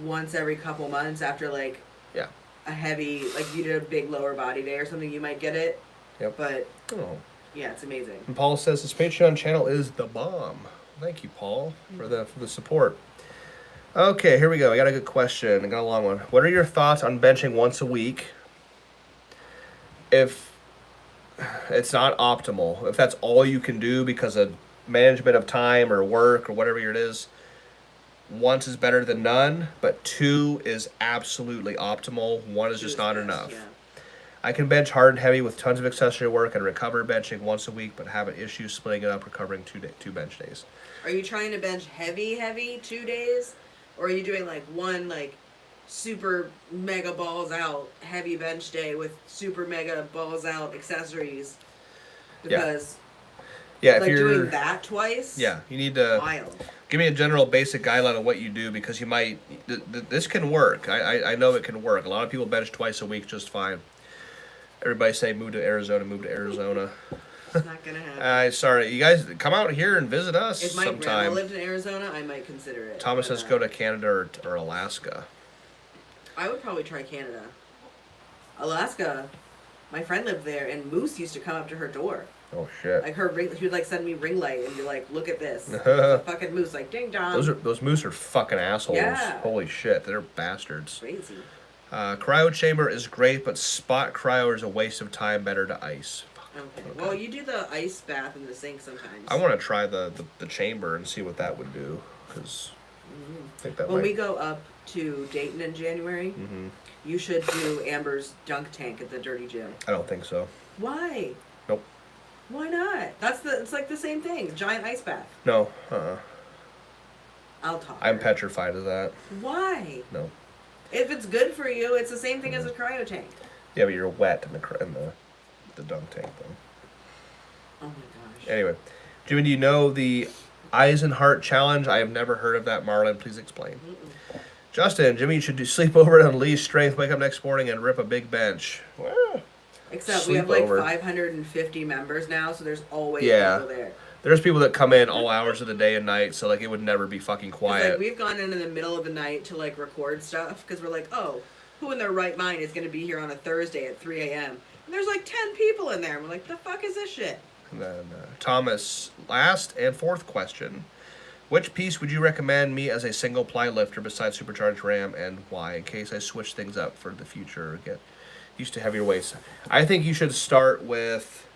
once every couple months after like Yeah. a heavy, like you did a big lower body day or something. You might get it. Yep. But Oh. yeah, it's amazing. And Paul says his Patreon channel is the bomb. Thank you, Paul, for the support. Okay, here we go. I got a good question. I got a long one. What are your thoughts on benching once a week? If it's not optimal, if that's all you can do because of management of time or work or whatever it is, once is better than none, but 2 is absolutely optimal. 1 is Two just is not best, enough. Yeah. I can bench hard and heavy with tons of accessory work and recover benching once a week, but have an issue splitting it up, recovering 2 bench days. Are you trying to bench heavy 2 days, or are you doing like one like super mega balls out heavy bench day with super mega balls out accessories? Because Yeah, if like you're doing that twice. yeah, you need to Wild. give me a general basic guideline of what you do because you might this can work. I know it can work. A lot of people bench twice a week just fine. Everybody say move to Arizona, move to Arizona. It's not gonna happen. Sorry, you guys come out here and visit us If my grandma sometime. lived in Arizona, I might consider it. Thomas but, says go to Canada or Alaska. I would probably try Canada. Alaska, my friend lived there, and moose used to come up to her door. Oh shit. Like her ring, she would like send me ring light and be like, "Look at this, it's a fucking moose!" Like ding dong. Those moose are fucking assholes. Yeah. Holy shit, they're bastards. Crazy. Cryo chamber is great, but spot cryo is a waste of time. Better to ice. Okay. Well, you do the ice bath in the sink sometimes. I want to try the chamber and see what that would do, because I think that When might. we go up to Dayton in January, Hmm. you should do Amber's dunk tank at the Dirty Gym. I don't think so. Why? Nope. Why not? It's like the same thing. Giant ice bath. No. I'll talk. I'm her. petrified of that. Why? No. If it's good for you, it's the same thing as a cryo tank. Yeah, but you're wet in the dunk tank though. Oh my gosh. Anyway, Jimmy, do you know the Eisenhart challenge? I have never heard of that. Marlon, please explain. Mm-mm. Justin, Jimmy, you should do sleepover and unleash strength. Wake up next morning and rip a big bench. Well, Except we have like Sleepover. 550 members now, so there's always Yeah. people there. there's people that come in all hours of the day and night, so like it would never be fucking 'Cause, quiet. like we've gone in the middle of the night to like record stuff because we're like, oh, who in their right mind is going to be here on a Thursday at 3 a.m. And there's like 10 people in there. And we're like, the fuck is this shit? And then Thomas, last and fourth question. Which piece would you recommend me as a single ply lifter besides supercharged RAM, and why? In case I switch things up for the future or get used to heavier weights. I think you should start with,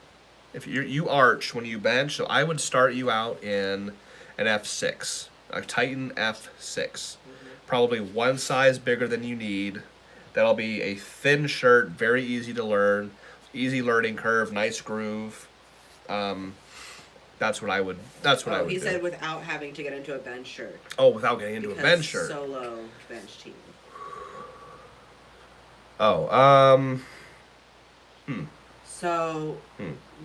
if you arch when you bench, so I would start you out in an F6, a Titan F6. Probably one size bigger than you need. That'll be a thin shirt, very easy to learn, easy learning curve, nice groove. That's what I would. That's what I would He do. said without having to get into a bench shirt. Oh, without getting into Because a bench shirt. Solo bench team. Oh, So,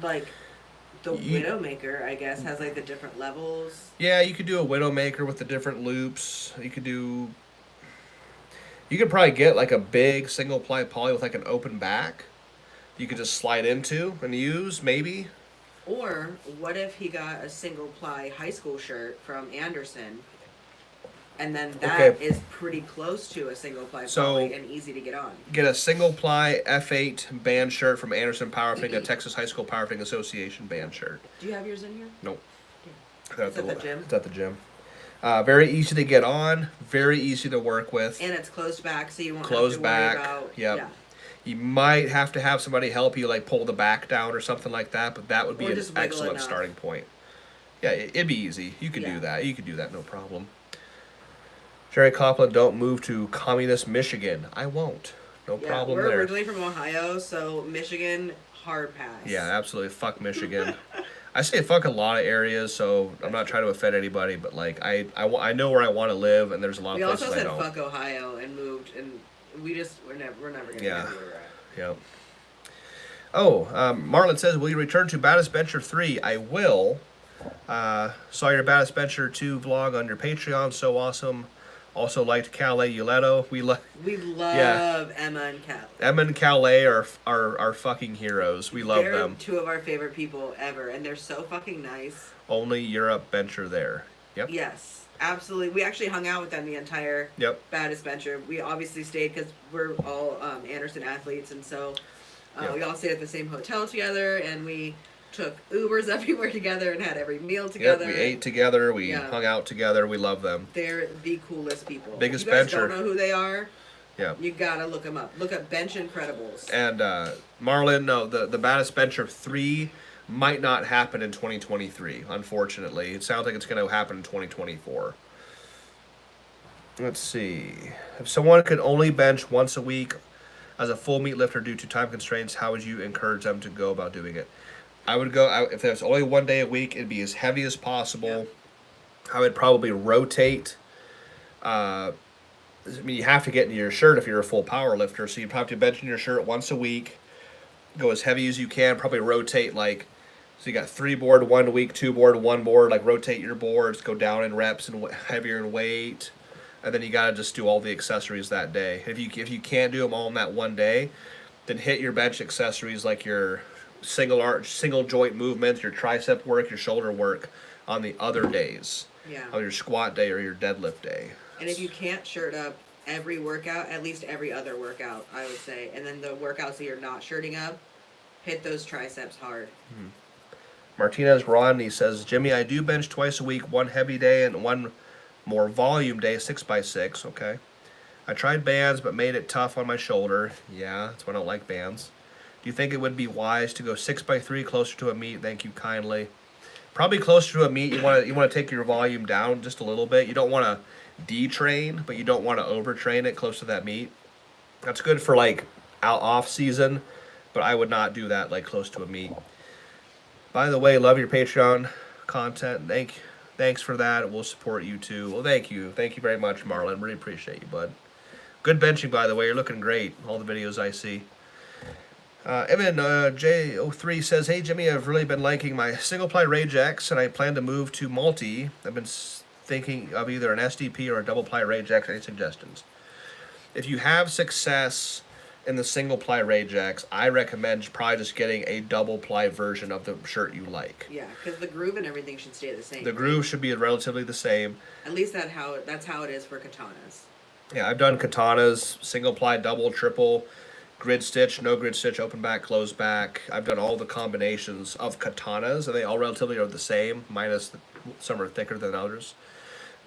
like, the You- Widowmaker, I guess, has like the different levels. yeah, you could do a Widowmaker with the different loops. You could do. You could probably get like a big single ply poly with like an open back. You could just slide into and use maybe. Or what if he got a single ply high school shirt from Anderson, and then that is Okay. pretty close to a single ply So- poly and easy to get on. Get a single ply F8 band shirt from Anderson Powerlifting, a Texas High School Powerlifting Association band shirt. Do you have yours in here? Nope. It's at the gym? It's at the gym. Very easy to get on, very easy to work with. And it's closed back, so you won't Closed have to worry back, about. yep. Yeah. You might have to have somebody help you, like pull the back down or something like that, but that would be Or an just wiggle excellent enough. starting point. Yeah, it'd be easy. You could Yeah. do that. You could do that, no problem. Jerry Copland, don't move to communist Michigan. I won't. No Yeah, problem we're there. originally from Ohio, so Michigan, hard pass. Yeah, absolutely. Fuck Michigan. I say fuck a lot of areas, so I'm not trying to offend anybody, but like I know where I want to live, and there's a lot We of also places I said don't. fuck Ohio and moved, and we're never gonna Yeah. get where we're at. Yep. Oh, Marlon says, will you return to Baddest Bencher 3? I will. Saw your Baddest Bencher 2 vlog on your Patreon. So awesome. Also liked Calais Uletto. We love We love Emma and Kat. Emma and Calais are fucking heroes. We love They're them. two of our favorite people ever, and they're so fucking nice. Only Europe Bencher there. Yep. Yes, absolutely. We actually hung out with them the entire Yep. Baddest Bencher. We obviously stayed because we're all Anderson athletes, and so Yeah. we all stayed at the same hotel together, and we took Ubers everywhere together and had every meal together. Yep. We ate together. We Yeah. hung out together. We love them. They're the coolest people. Biggest if you guys bencher. don't know who they are, Yeah. you gotta look them up. Look up Bench Incredibles. And Marlon, no, the Baddest Bencher 3 might not happen in 2023, unfortunately. It sounds like it's going to happen in 2024. Let's see. If someone could only bench once a week as a full meat lifter due to time constraints, how would you encourage them to go about doing it? I would go, if there's only one day a week, it'd be as heavy as possible. I would probably rotate. I mean, you have to get into your shirt if you're a full power lifter, so you'd probably bench in your shirt once a week. Go as heavy as you can. Probably rotate like, so you got 3 board 1 week, 2 board 1 board. Like rotate your boards, go down in reps and heavier in weight, and then you gotta just do all the accessories that day. If you can't do them all in that one day, then hit your bench accessories like your single joint movements, your tricep work, your shoulder work on the other days. Yeah. On your squat day or your deadlift day. And if you can't shirt up every workout, at least every other workout, I would say. And then the workouts that you're not shirting up, hit those triceps hard. Martinez Rodney says, Jimmy, I do bench twice a week, one heavy day and one more volume day, 6x6. Okay. I tried bands but made it tough on my shoulder. Yeah, that's why I don't like bands. Do you think it would be wise to go 6x3 closer to a meet? Thank you kindly. Probably closer to a meet. You want to take your volume down just a little bit. You don't want to detrain, but you don't want to overtrain it close to that meet. That's good for like off season, but I would not do that like close to a meet. By the way, love your Patreon content. Thanks for that. We'll support you too. Well, thank you very much, Marlon. Really appreciate you, bud. Good benching, by the way. You're looking great. All the videos I see. Evan J03 says, hey Jimmy, I've really been liking my single ply Rage X and I plan to move to multi. I've been thinking of either an SDP or a double ply Rage X. Any suggestions? If you have success in the single ply Rage X, I recommend probably just getting a double ply version of the shirt you like. Yeah, because the groove and everything should stay the same. The groove should be relatively the same. At least that's how it is for katanas. Yeah, I've done katanas, single ply, double, triple, grid stitch, no grid stitch, open back, close back. I've done all the combinations of katanas, and they all relatively are the same, minus some are thicker than others.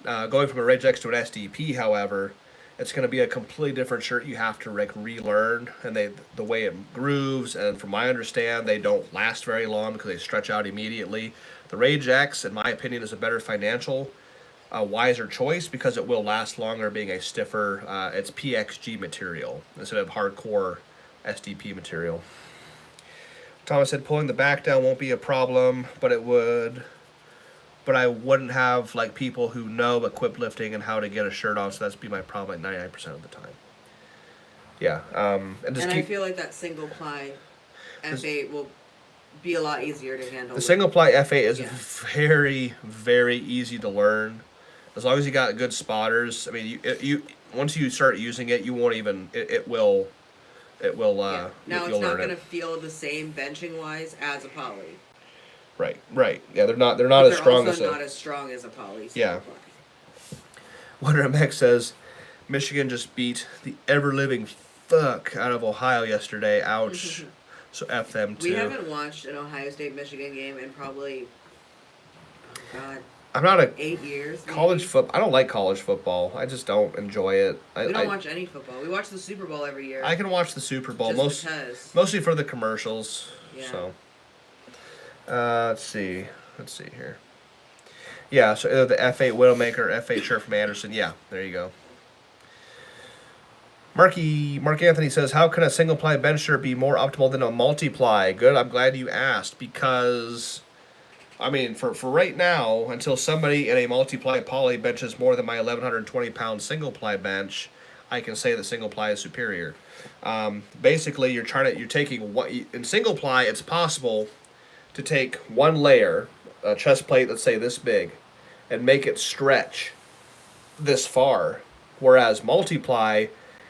Going from a Rage X to an SDP, however, it's going to be a completely different shirt. You have to relearn, and the way it grooves, and from my understand, they don't last very long because they stretch out immediately. The Rage X, in my opinion, is a better financial, wiser choice because it will last longer being a stiffer, it's PXG material instead of hardcore SDP material. Thomas said pulling the back down won't be a problem, but I wouldn't have like people who know equip lifting and how to get a shirt on, so that's be my problem like 99% of the time. Yeah, and I feel like that single ply F8 will be a lot easier to handle. The single ply F8 is very, very easy to learn. As long as you got good spotters, I mean, you once you start using it, you won't even. It will. Now it's not going to feel the same benching wise as a poly. Right. Yeah, they're not as strong as. They're also not as strong as a poly. Yeah. Wonder MX says, Michigan just beat the ever living fuck out of Ohio yesterday. Ouch. So F them too. We haven't watched an Ohio State Michigan game in probably. Oh God. I'm not 8 years. College football. I don't like college football. I just don't enjoy it. We don't watch any football. We watch the Super Bowl every year. I can watch the Super Bowl because. Mostly for the commercials. Yeah. So. Let's see here. Yeah, so either the F8 Widowmaker, F8 shirt from Anderson. Yeah, there you go. Mark Anthony says, how can a single ply bench shirt be more optimal than a multiply? Good, I'm glad you asked because. I mean, for right now, until somebody in a multiply poly benches more than my 1,120 pound single ply bench, I can say that single ply is superior. Basically, you're taking what in single ply. It's possible to take one layer, a chest plate, let's say this big, and make it stretch this far. Whereas multiply,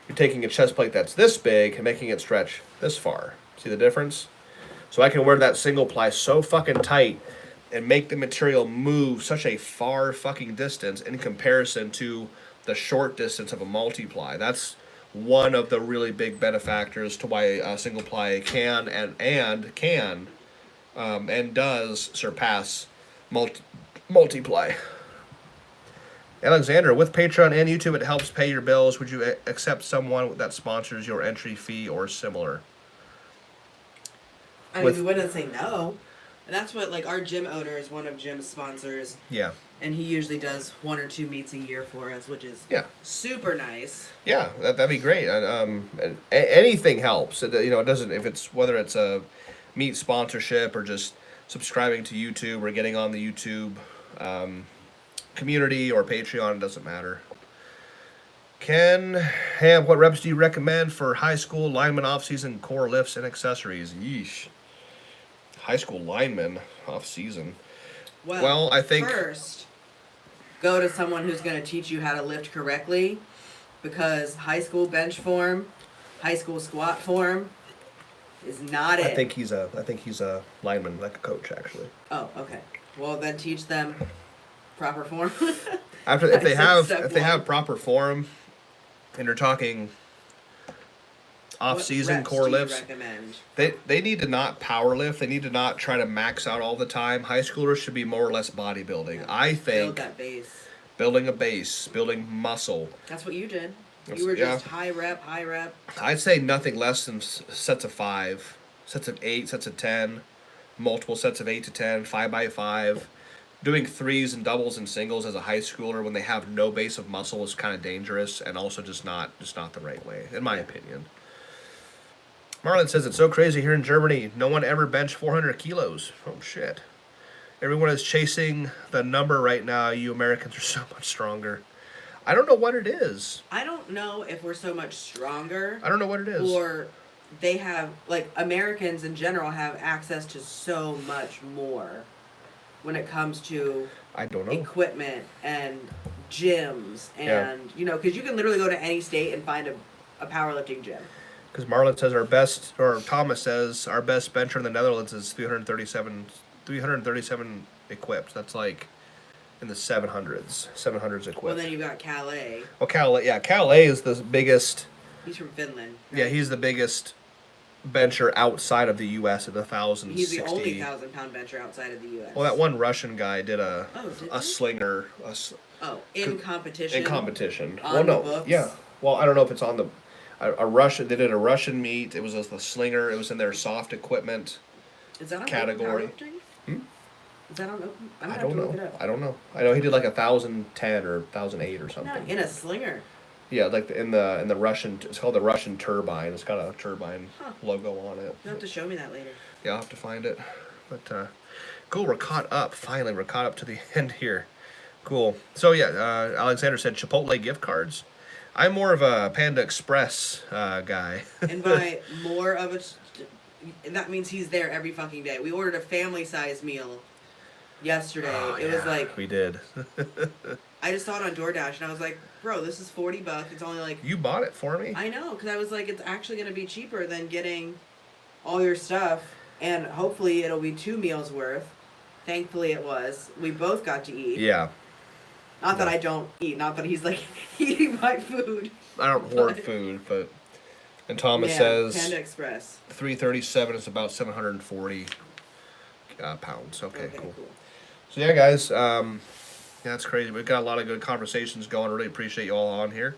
you're taking a chest plate that's this big and making it stretch this far. See the difference? So I can wear that single ply so fucking tight and make the material move such a far fucking distance in comparison to the short distance of a multiply. That's one of the really big benefactors to why a single ply can and does surpass multiply. Alexander, with Patreon and YouTube, it helps pay your bills. Would you accept someone that sponsors your entry fee or similar? I mean, we wouldn't say no. And that's what, like, our gym owner is one of Jim's sponsors, Yeah. and he usually does 1 or 2 meets a year for us, which is Yeah. super nice. Yeah, that'd be great. Anything helps. You know, it doesn't, if it's, whether it's a meat sponsorship or just subscribing to YouTube or getting on the YouTube community or Patreon, it doesn't matter. Ken Ham, what reps do you recommend for high school lineman off-season core lifts and accessories? Yeesh. High school lineman off-season. Well, I think first, go to someone who's going to teach you how to lift correctly, because high school bench form, high school squat form is not it. I think he's a lineman, like a coach, actually. Oh, okay. Well, then teach them proper form. After, if they have proper form, and you're talking off-season core lifts, recommend? they need to not power lift. They need to not try to max out all the time. High schoolers should be more or less bodybuilding. Yeah. I think Build that base. building a base, building muscle. That's what you did. That's- You were yeah. just high rep. I'd say nothing less than sets of 5, sets of 8, sets of 10, multiple sets of 8 to 10, 5x5. Doing threes and doubles and singles as a high schooler when they have no base of muscle is kind of dangerous, and also just not the right way, in my opinion. Marlon says it's so crazy here in Germany. No one ever benched 400 kilos. Oh shit! Everyone is chasing the number right now. You Americans are so much stronger. I don't know what it is. I don't know if we're so much stronger. I don't know what it is. Or they have, like, Americans in general have access to so much more when it comes to I don't know. equipment and gyms and, you know, because you can literally go to any state and find a powerlifting gym. Because Marlon says Thomas says our best bencher in the Netherlands is 337 equipped. That's like in the 700s equipped. Well, then you've got Calais. Well, Calais is the biggest. He's from Finland. Right? Yeah, he's the biggest bencher outside of the U.S. at 1,060. He's the only 1,000-pound bencher outside of the U.S. Well, that one Russian guy did a he? slinger. In competition. In competition. On the books? Yeah. Well, I don't know if it's on the a Russian. They did a Russian meet. It was a slinger. It was in their soft equipment. Is that on category. powerlifting? Is that on open? I'm I gonna don't have to look know. it up. I don't know. I know he did like 1,010 or 1,008 or something. No, in a slinger. Yeah, like in the Russian. It's called the Russian turbine. It's got a turbine logo on it. You'll have to show me that later. Yeah, I'll have to find it. But cool, we're caught up. Finally, we're caught up to the end here. Cool. So yeah, Alexander said Chipotle gift cards. I'm more of a Panda Express guy. And by more of it, that means he's there every fucking day. We ordered a family-size meal yesterday. Oh, It was like, we did. I just saw it on DoorDash and I was like, bro, this is $40. It's only like, You bought it for me. I know, because I was like, it's actually going to be cheaper than getting all your stuff, and hopefully it'll be 2 meals worth. Thankfully it was. We both got to eat. Yeah. Not that I don't eat, not that he's like eating my food. I don't hoard food, but and Thomas Yeah, says Panda Express. 337 is about 740 pounds. Okay, Okay, cool. cool. So yeah, guys, yeah, that's crazy. We've got a lot of good conversations going. Really appreciate you all on here.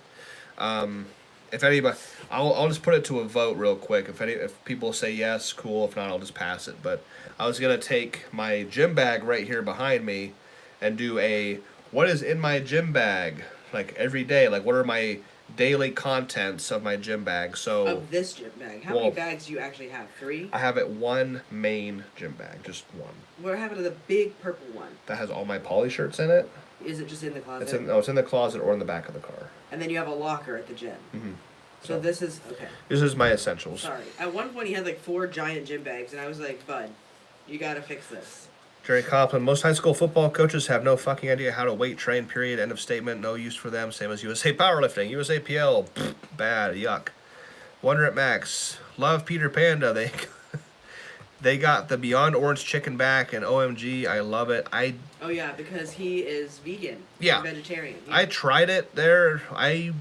If anybody, I'll just put it to a vote real quick. If people say yes, cool. If not, I'll just pass it. But I was gonna take my gym bag right here behind me, and do a what is in my gym bag like every day. Like what are my daily contents of my gym bag? So Of this gym bag. How many bags do you actually have? 3? I have it one main gym bag, just one. What happened to the big purple one? That has all my poly shirts in it. Is it just in the closet? It's in the closet or in the back of the car. And then you have a locker at the gym. Mm-hmm. So this is, okay. This is my essentials. Sorry. At one point he had like 4 giant gym bags, and I was like, bud, you gotta fix this. Jerry Coplin, most high school football coaches have no fucking idea how to weight train, period, end of statement, no use for them, same as USA Powerlifting, USAPL, bad, yuck. Wonder at Max, love Peter Panda, they got the Beyond Orange chicken back, and OMG, I love it. Oh yeah, because he is vegan. Yeah. And vegetarian. I tried it there, I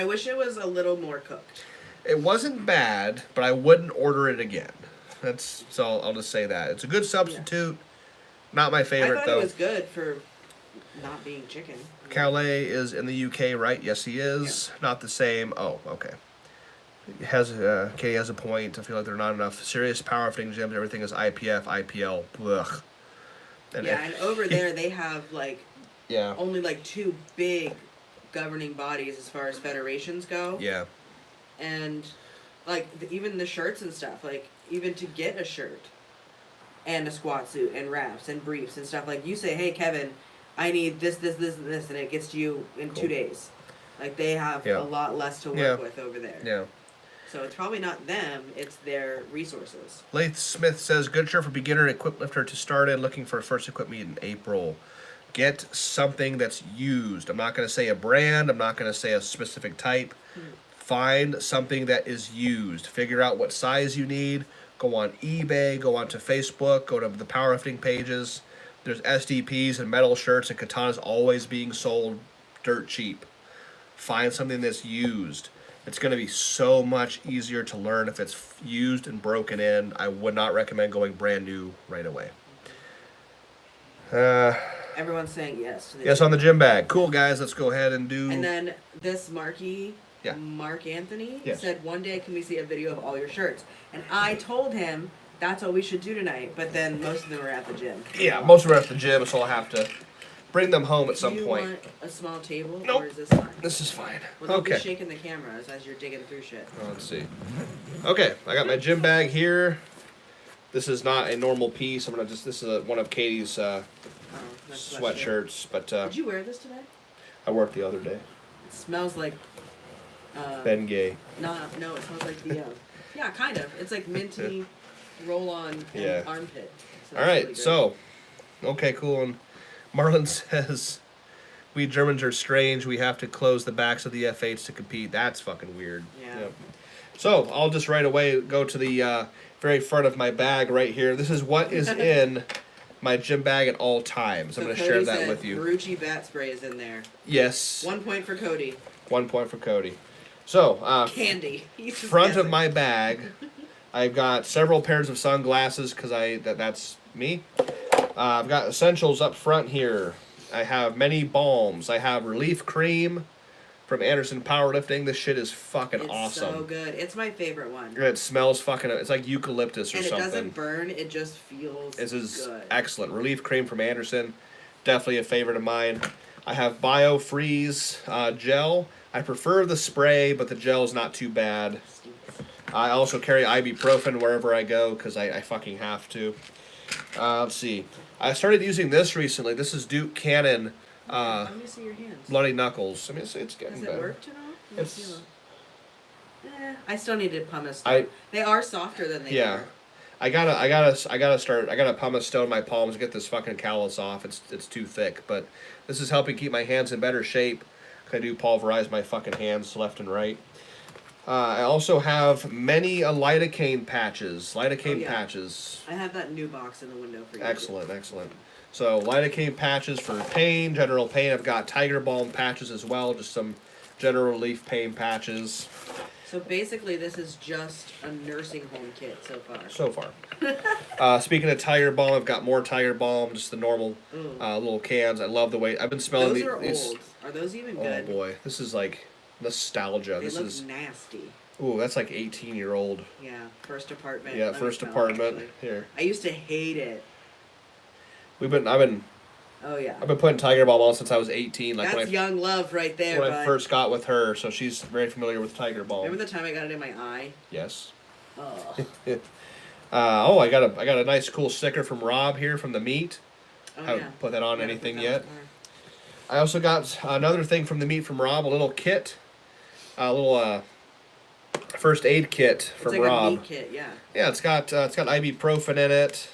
wish it was a little more cooked. it wasn't bad, but I wouldn't order it again. So I'll just say that. It's a good substitute. Not my favorite, I thought though. it was good for not being chicken. Calais is in the UK, right? Yes, he is. Yeah. Not the same. Oh, okay. Katie has a point. I feel like there are not enough serious powerlifting gyms. Everything is IPF, IPL. Ugh. Yeah, and over there they have like yeah, only like 2 big governing bodies as far as federations go. yeah, And like even the shirts and stuff, like even to get a shirt and a squat suit and wraps and briefs and stuff, like you say, hey Kevin, I need this, this, this, and this, and it gets to you in Cool. 2 days. Like they have Yeah. a lot less to work Yeah. with over there. yeah. So it's probably not them; it's their resources. Lath Smith says, good shirt for beginner and equip lifter to start in. Looking for a first equip meet in April. Get something that's used. I'm not going to say a brand. I'm not going to say a specific type. Find something that is used. Figure out what size you need. Go on eBay. Go onto Facebook. Go to the powerlifting pages. There's SDPs and metal shirts and katanas always being sold dirt cheap. Find something that's used. It's going to be so much easier to learn if it's used and broken in. I would not recommend going brand new right away. Everyone's saying yes to this. Yes, on the gym bag. Cool, guys. Let's go ahead and do... And then this Marky, Yeah. Mark Anthony, Yes. said, one day can we see a video of all your shirts? And I told him that's what we should do tonight, but then most of them were at the gym. Yeah, most of them are at the gym, so I'll have to bring them home at some Do you point. want a small table, Nope. or is this fine? This is fine. Well, don't be Okay. shaking the cameras as you're digging through shit. Let's see. Okay, I got my gym bag here. This is not a normal piece. I'm gonna just... This is one of Katie's Oh, that's good. sweatshirts, but Did you wear this today? I worked the other day. It smells like. Ben Gay. No, it smells like the. Yeah, kind of. It's like minty, roll-on, and Yeah. armpit. So All that's right, really good. so, okay, cool. And Marlon says, we Germans are strange. We have to close the backs of the F8s to compete. That's fucking weird. Yeah. Yep. So, I'll just right away go to the very front of my bag right here. This is what is in my gym bag at all times. I'm So going to Cody share that said with you. Marucci bat spray is in there. Yes. 1 point for Cody. 1 point for Cody. So, Candy. He's just front of guessing. my bag, I've got several pairs of sunglasses because that's me. I've got essentials up front here. I have many balms. I have relief cream from Anderson Powerlifting. This shit is fucking It's awesome. so good. It's my favorite one. It smells fucking. It's like eucalyptus or And it something. doesn't burn. It just feels This is good. excellent. Relief cream from Anderson, definitely a favorite of mine. I have BioFreeze gel. I prefer the spray, but the gel is not too bad. I also carry ibuprofen wherever I go because I fucking have to. Let's see. I started using this recently. This is Duke Cannon Let me see your hands. Bloody Knuckles. I mean, it's getting Does it better. work at all? Let me It's- feel. I still need to pumice. I- They are softer than they Yeah. were. I gotta pumice stone my palms, get this fucking callus off. It's too thick, but this is helping keep my hands in better shape. I do pulverize my fucking hands left and right. I also have many lidocaine patches. Lidocaine yeah. patches. I have that new box in the window for you. Excellent, excellent. So lidocaine patches for pain, general pain. I've got Tiger Balm patches as well, just some general relief pain patches. So basically, this is just a nursing home kit so far. So far. Speaking of Tiger Balm, I've got more Tiger Balm, just the normal Ooh. little cans. I love the way I've been smelling Those are these. old. Are those even Oh good? boy, this is like nostalgia. They This look is nasty. ooh, that's like 18-year-old. Yeah, first apartment. Yeah, Let me first smell it, apartment actually. here. I used to hate it. I've been Oh yeah. putting Tiger Balm on since I was 18. Like That's when young love right there. I bud. first got with her, so she's very familiar with Tiger Balm. Remember the time I got it in my eye? Yes. Oh. I got a nice cool sticker from Rob here from the meet. Oh Haven't yeah. put that on Yeah, anything put that yet. on there. I also got another thing from the meet from Rob, a little kit, a little first aid kit from it's like Rob. a meat kit, yeah. Yeah, it's got ibuprofen in it.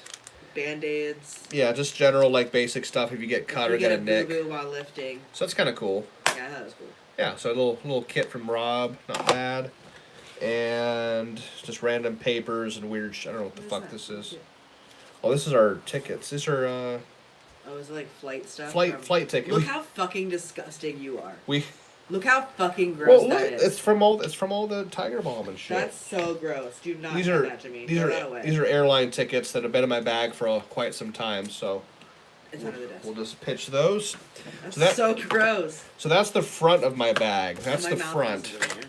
Band-aids. Yeah, just general like basic stuff if you get cut you or get a a nick. boo-boo while lifting. So that's kind of cool. Yeah, that was cool. Yeah, so a little kit from Rob, not bad. And just random papers and weird. I don't know what the What fuck that? this is. Oh, this is our tickets. These are Oh, is it like flight stuff? flight tickets. Look how fucking disgusting you are. We Look how fucking gross well, that look, is. it's from all the Tiger Balm and shit. That's so gross. Do not these do are that to me. these Throw are that away. these are airline tickets that have been in my bag for quite some time. So It's under the desk. we'll just pitch those. That's so that- so gross. So that's the front of my bag. That's My the mouth front. is over here.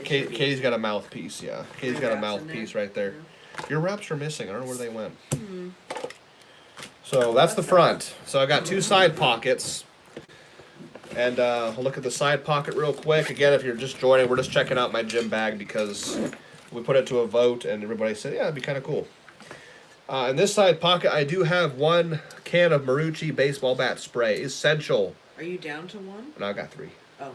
should be. Katie's got a mouthpiece, yeah. Katie's got a Wraps in mouthpiece there? right there. Yeah. Your wraps are missing. I don't know where they went. Hmm. So that's the front. So I got two side pockets. And I'll look at the side pocket real quick. Again, if you're just joining, we're just checking out my gym bag because we put it to a vote and everybody said, yeah, it'd be kind of cool. In this side pocket, I do have one can of Marucci baseball bat spray. Essential. Are you down to one? No, I got three. Oh.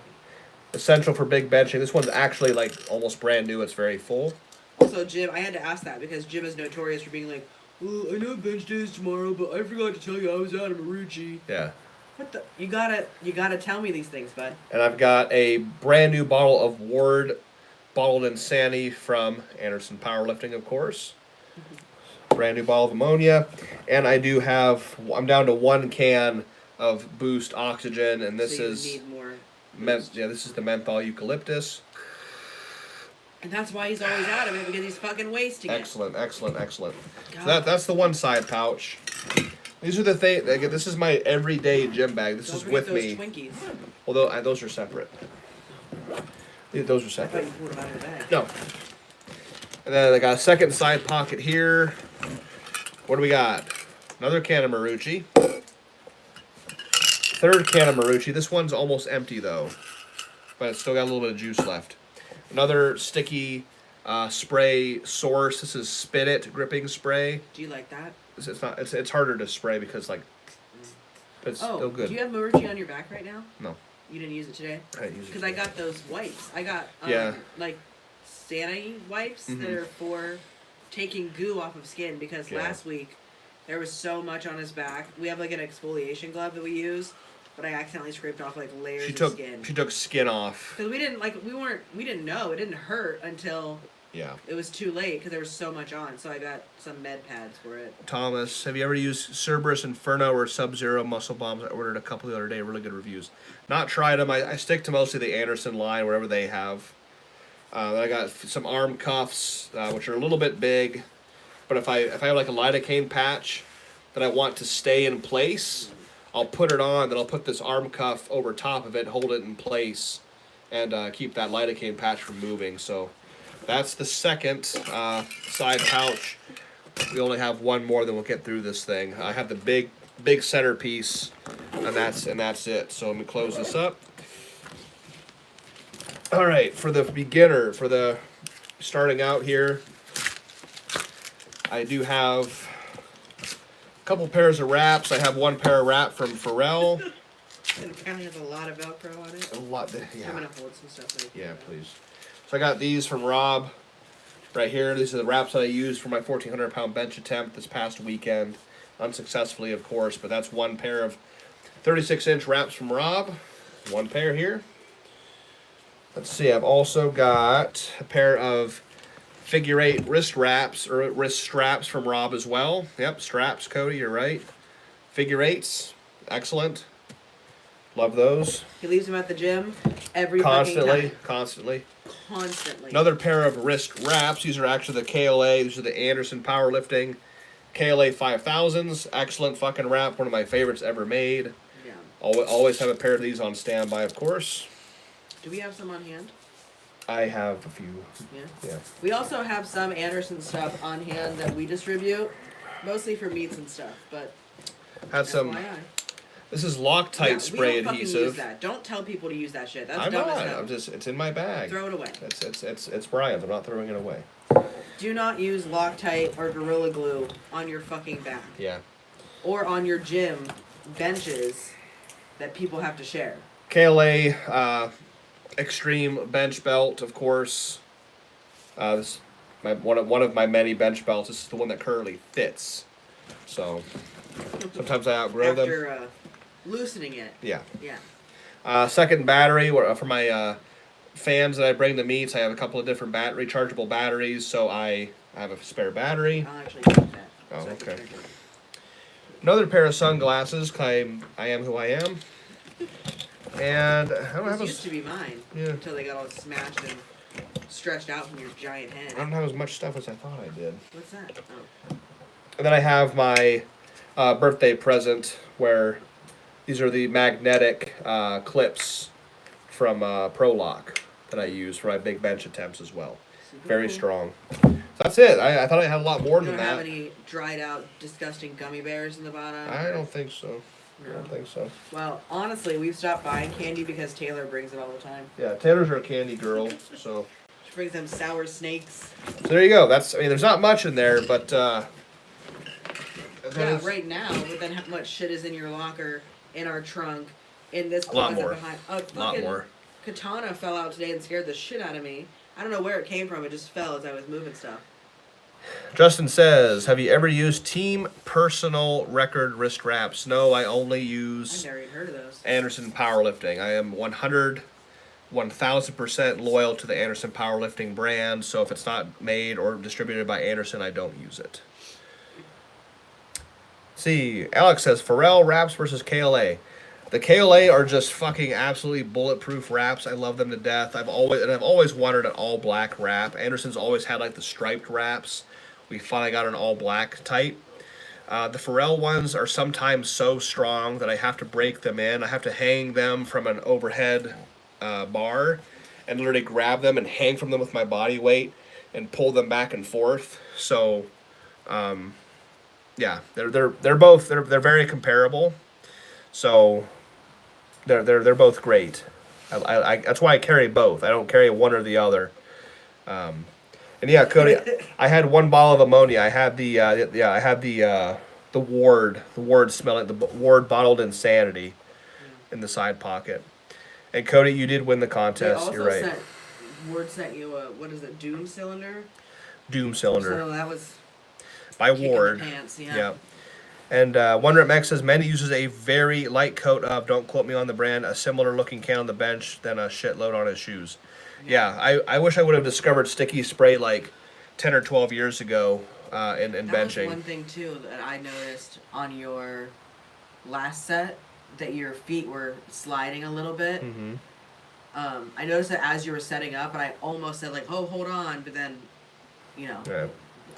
Essential for big benching. This one's actually like almost brand new. It's very full. Also, Jim, I had to ask that because Jim is notorious for being like, well, I know bench day is tomorrow, but I forgot to tell you I was out of Marucci. Yeah. What the? You gotta tell me these things, bud. And I've got a brand new bottle of Ward Bottled Insanity from Anderson Powerlifting, of course. Brand new bottle of ammonia. And I do have, I'm down to one can of Boost Oxygen, and this so you is, need more. this is the menthol eucalyptus. And that's why he's always out of it, because he's fucking wasting Excellent, excellent, excellent. God. So that's the one side pouch. These are the things. This is my everyday gym bag. This Don't is forget with those me. Twinkies. Although those are separate. Those are I thought separate. you pulled them out of the bag. No. And then I got a second side pocket here. What do we got? Another can of Marucci. Third can of Marucci. This one's almost empty though, but it's still got a little bit of juice left. Another sticky spray source. This is Spit It gripping spray. Do you like that? It's not. It's harder to spray because like. But it's still good. Do you have Marucci on your back right now? No. You didn't use it today? I didn't use it Because I got those wipes. I got Yeah. like Santa wipes that Mhm. are for taking goo off of skin. Because Yeah. last week there was so much on his back. We have like an exfoliation glove that we use, but I accidentally scraped off like layers She of took skin. she took skin off. Because we didn't know. It didn't hurt until Yeah. it was too late because there was so much on. So I got some med pads for it. Thomas, have you ever used Cerberus Inferno or Sub-Zero muscle bombs? I ordered a couple the other day. Really good reviews. Not tried them. I stick to mostly the Anderson line, whatever they have. Then I got some arm cuffs, which are a little bit big. But if I have like a lidocaine patch that I want to stay in place, I'll put it on. Then I'll put this arm cuff over top of it, hold it in place, and keep that lidocaine patch from moving. So that's the second side pouch. We only have one more, then we'll get through this thing. I have the big centerpiece, and that's it. So let me close this up. All right, for the beginner, for the starting out here, I do have a couple pairs of wraps. I have one pair of wrap from Pharrell. And it kind of has a lot of Velcro on it. A lot, I'm yeah. gonna hold some stuff. So you can Yeah, do that. please. So I got these from Rob right here. These are the wraps that I used for my 1,400 pound bench attempt this past weekend. Unsuccessfully, of course, but that's one pair of 36-inch wraps from Rob. One pair here. Let's see, I've also got a pair of figure 8 wrist wraps or wrist straps from Rob as well. Yep, straps, Cody, you're right. Figure 8s, excellent. Love those. He leaves them at the gym every fucking time. Constantly. Constantly. Another pair of wrist wraps. These are actually the KLA. These are the Anderson Powerlifting KLA 5000s. Excellent fucking wrap. One of my favorites ever made. Yeah. Always have a pair of these on standby, of course. Do we have some on hand? I have a few. Yeah. Yeah. We also have some Anderson stuff on hand that we distribute, mostly for meats and stuff. But Had some. FYI. This is Loctite Yeah, spray we don't fucking use adhesive. that. Don't tell people to use that shit. That's I'm dumb not. as hell. I'm just. It's in my bag. Throw it away. It's Brian's. I'm not throwing it away. Do not use Loctite or Gorilla Glue on your fucking back Yeah. or on your gym benches that people have to share. KLA Extreme bench belt, of course. This one of my many bench belts. This is the one that currently fits. So sometimes I outgrow them. After loosening it. Yeah. Yeah. Second battery for my fans that I bring to meets. I have a couple of different rechargeable batteries, so I have a spare battery. I'll actually take that. Oh, so I can okay. charge it. Another pair of sunglasses. 'Cause I am who I am. And I don't have These used to be mine Yeah. until they got all smashed and stretched out from your giant head. I don't have as much stuff as I thought I did. What's that? Oh. And then I have my birthday present where these are the magnetic clips from ProLock. that I use for my big bench attempts as well. Super Very cool. strong. So that's it. I thought I had a lot more You than don't have that. any dried out, disgusting gummy bears in the bottom? I don't think so. I No. don't think so. Well, honestly, we've stopped buying candy because Taylor brings it all the time. Yeah, Taylor's our candy girl, so. She brings them sour snakes. So there you go. That's, I mean, there's not much in there, but Yeah, right now, but then how much shit is in your locker, in our trunk, in this A lot closet more. behind? a lot Fucking more. katana fell out today and scared the shit out of me. I don't know where it came from. It just fell as I was moving stuff. Justin says, "Have you ever used Team Personal Record wrist wraps?" No, I only I use never even heard of those. Anderson Powerlifting. I am 1000% loyal to the Anderson Powerlifting brand. So if it's not made or distributed by Anderson, I don't use it. See, Alex says Pharrell wraps versus KLA. The KLA are just fucking absolutely bulletproof wraps. I love them to death. I've always wanted an all black wrap. Anderson's always had like the striped wraps. We finally got an all black type. The Pharrell ones are sometimes so strong that I have to break them in. I have to hang them from an overhead bar and literally grab them and hang from them with my body weight and pull them back and forth. So, yeah, they're both they're very comparable. So, they're both great. I that's why I carry both. I don't carry one or the other. And yeah, Cody, I had one bottle of ammonia. I had the Ward smelling, the Ward bottled insanity in the side pocket. And Cody, you did win the They contest. also You're right. Ward sent you a, what is it, Doom cylinder? Doom cylinder So that was by kick in the Ward. pants, yeah. Yeah. And Wonder at Max says Mandy uses a very light coat of, don't quote me on the brand, a similar looking can on the bench than a shitload on his shoes. Yeah, I wish I would have discovered sticky spray like 10 or 12 years ago in That was benching. one thing too that I noticed on your last set, that your feet were sliding a little bit. Mm-hmm. I noticed that as you were setting up, and I almost said like, "Oh, hold on," but then, Yeah.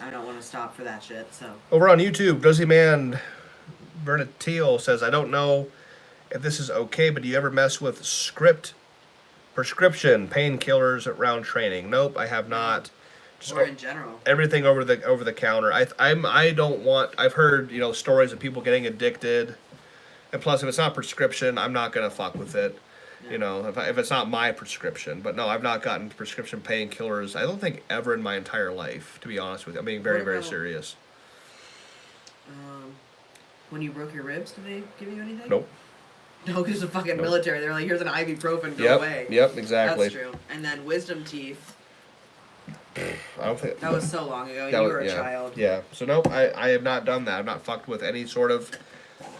I don't want to stop for that shit. So Over on YouTube, Dozy Man Bernatile says, I don't know if this is okay, but do you ever mess with prescription painkillers around training? Nope, I have not. Just or in general. everything over the counter. I don't want. I've heard stories of people getting addicted, and plus if it's not prescription, I'm not gonna fuck with it. Yeah. If it's not my prescription. But no, I've not gotten prescription painkillers. I don't think ever in my entire life. To be honest with you, I'm being very What about- serious. When you broke your ribs, did they give you anything? Nope. No, because the fucking Nope. military. They're like, "Here's an ibuprofen, go Yep. away." Yep. Exactly. That's true. And then wisdom teeth. I don't think That was so long ago. that You was- were a yeah, child. Yeah. So nope, I have not done that. I've not fucked with any sort of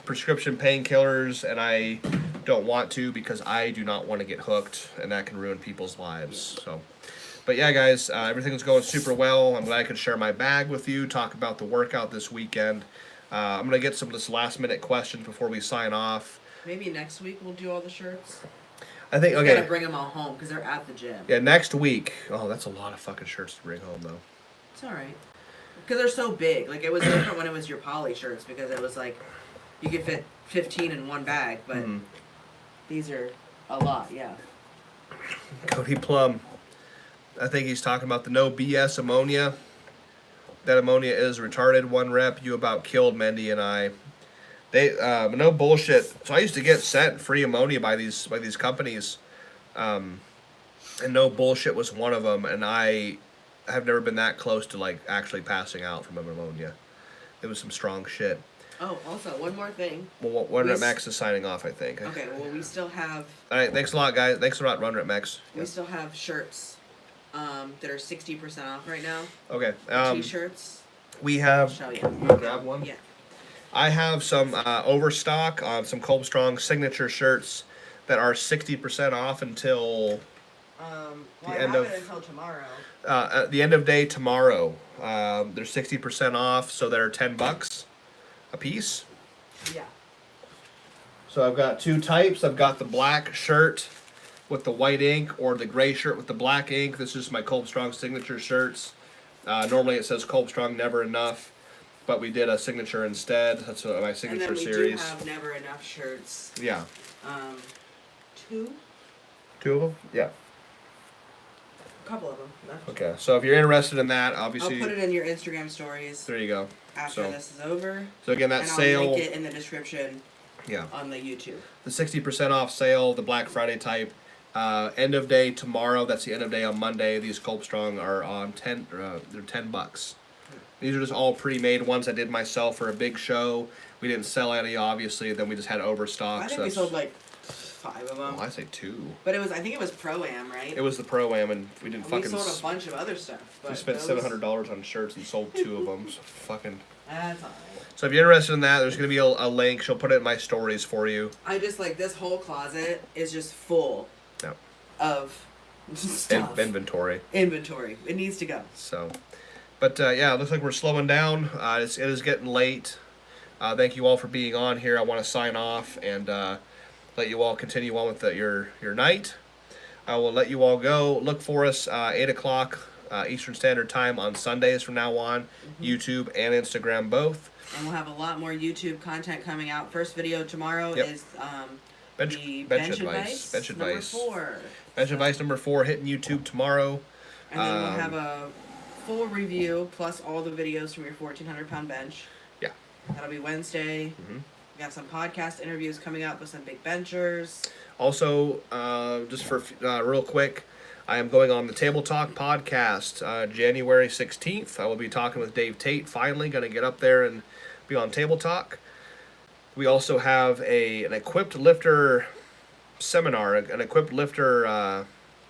prescription painkillers, and I don't want to because I do not want to get hooked, and that can ruin people's lives. So, but yeah, guys, everything's going super well. I'm glad I could share my bag with you, talk about the workout this weekend. I'm gonna get some of this last minute questions before we sign off. Maybe next week we'll do all the shirts. I think We gotta okay. bring them all home because they're at the gym. Yeah, next week. Oh, that's a lot of fucking shirts to bring home though. It's all right. Because they're so big. Like, it was different when it was your poly shirts because it was like you could fit 15 in one bag, but Mhm. these are a lot. Yeah. Cody Plum. I think he's talking about the no BS ammonia. That ammonia is retarded. One rep, you about killed Mendy and I. They no bullshit. So I used to get sent free ammonia by these companies, and no bullshit was one of them. And I have never been that close to like actually passing out from ammonia. It was some strong shit. Oh, also, one more thing. Well, Run Rep Max is signing off, I think. Okay, well, we still have All right, thanks a lot, guys. Thanks a lot, Run Rep Max. we still have shirts that are 60% off right now. Okay. T-shirts. We I'll have. show you. You grab one. Yeah. I have some overstock on some Colbstrong signature shirts that are 60% off until Well, The I end have of- it until tomorrow. at the end of day tomorrow. They're 60% off, so they're $10 a piece. Yeah. So I've got two types. I've got the black shirt with the white ink, or the gray shirt with the black ink. This is my Colbstrong signature shirts. Normally it says Colbstrong Never Enough, but we did a signature instead. That's my And signature then we series. do have Never Enough shirts. Yeah. 2. Two of them? Yeah. couple of them left. Okay, so if you're interested in that, I'll obviously, put it in your Instagram stories there you go. after So- this is over. So again, that And sale, I'll link it in the description yeah, on the YouTube. the 60% off sale, the Black Friday type, end of day tomorrow. That's the end of day on Monday. These Colbstrong are on they're $10. These are just all pre-made ones I did myself for a big show. We didn't sell any, obviously. Then we just had overstock. I think so we that's- sold like 5 of them. Well, I say 2. But I think it was Pro-Am, right? It was the Pro-Am, and we didn't we fucking. sold a bunch of other stuff. But We spent those- $700 on shirts and sold 2 of them. So fucking. That's alright. So if you're interested in that, there's gonna be a link. She'll put it in my stories for you. I just like this whole closet is just full Yep. of stuff. Inventory. Inventory. It needs to go. So, but yeah, it looks like we're slowing down. It is getting late. Thank you all for being on here. I want to sign off and let you all continue on with your night. I will let you all go. Look for us 8 o'clock Eastern Standard Time on Sundays from now on, YouTube and Instagram both. And we'll have a lot more YouTube content coming out. First video tomorrow Yep. is Bench the advice. Bench number advice. 4. Bench advice number 4 hitting YouTube tomorrow. And then we'll have a full review plus all the videos from your 1,400-pound bench. Yeah. That'll be Wednesday. Mhm. We got some podcast interviews coming up with some big benchers. Also, just for real quick, I am going on the Table Talk podcast January 16th. I will be talking with Dave Tate. Finally, going to get up there and be on Table Talk. We also have an equipped lifter seminar, an equipped lifter.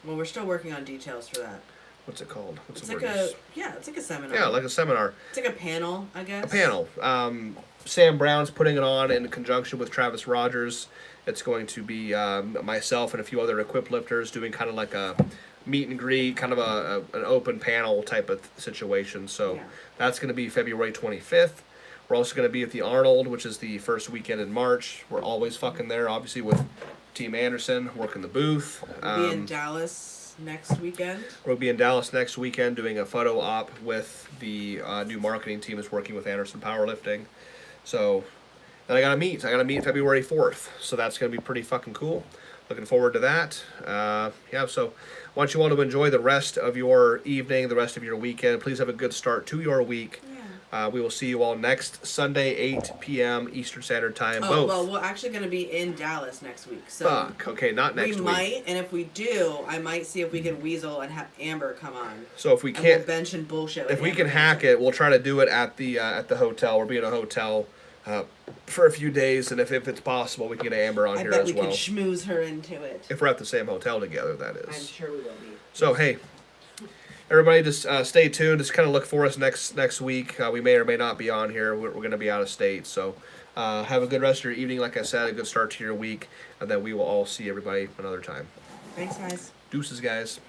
Well, we're still working on details for that. What's it called? What's It's the like word? it's like a seminar. Yeah, like a seminar. It's like a panel, I guess. A panel. Sam Brown's putting it on in conjunction with Travis Rogers. It's going to be myself and a few other equipped lifters doing kind of like a meet and greet, kind of an open panel type of situation. So Yeah. that's going to be February 25th. We're also going to be at the Arnold, which is the first weekend in March. We're always fucking there, obviously, with Team Anderson working the booth. We'll be in Dallas next weekend. We'll be in Dallas next weekend doing a photo op with the new marketing team that's working with Anderson Powerlifting. So then I gotta meet February 4th. So that's gonna be pretty fucking cool. Looking forward to that. Yeah, so I want you all to enjoy the rest of your evening, the rest of your weekend. Please have a good start to your week. Yeah. We will see you all next Sunday, 8 p.m. Eastern Standard Time. Oh, both. well, we're actually going to be in Dallas next week. So Fuck. Okay, not next we week. might, and if we do, I might see if we can weasel and have Amber come on. So if we And we'll can't, bench and bullshit. with if we Amber can hack it, we'll try to do it at the hotel. We'll be in a hotel for a few days, and if it's possible, we can get Amber on I here bet as we well. can schmooze her into it. If we're at the same hotel together, that I'm is. sure we will be. So hey, everybody, just stay tuned. Just kind of look for us next week. We may or may not be on here. We're going to be out of state. So have a good rest of your evening. Like I said, a good start to your week, and then we will all see everybody another time. Thanks, guys. Deuces, guys.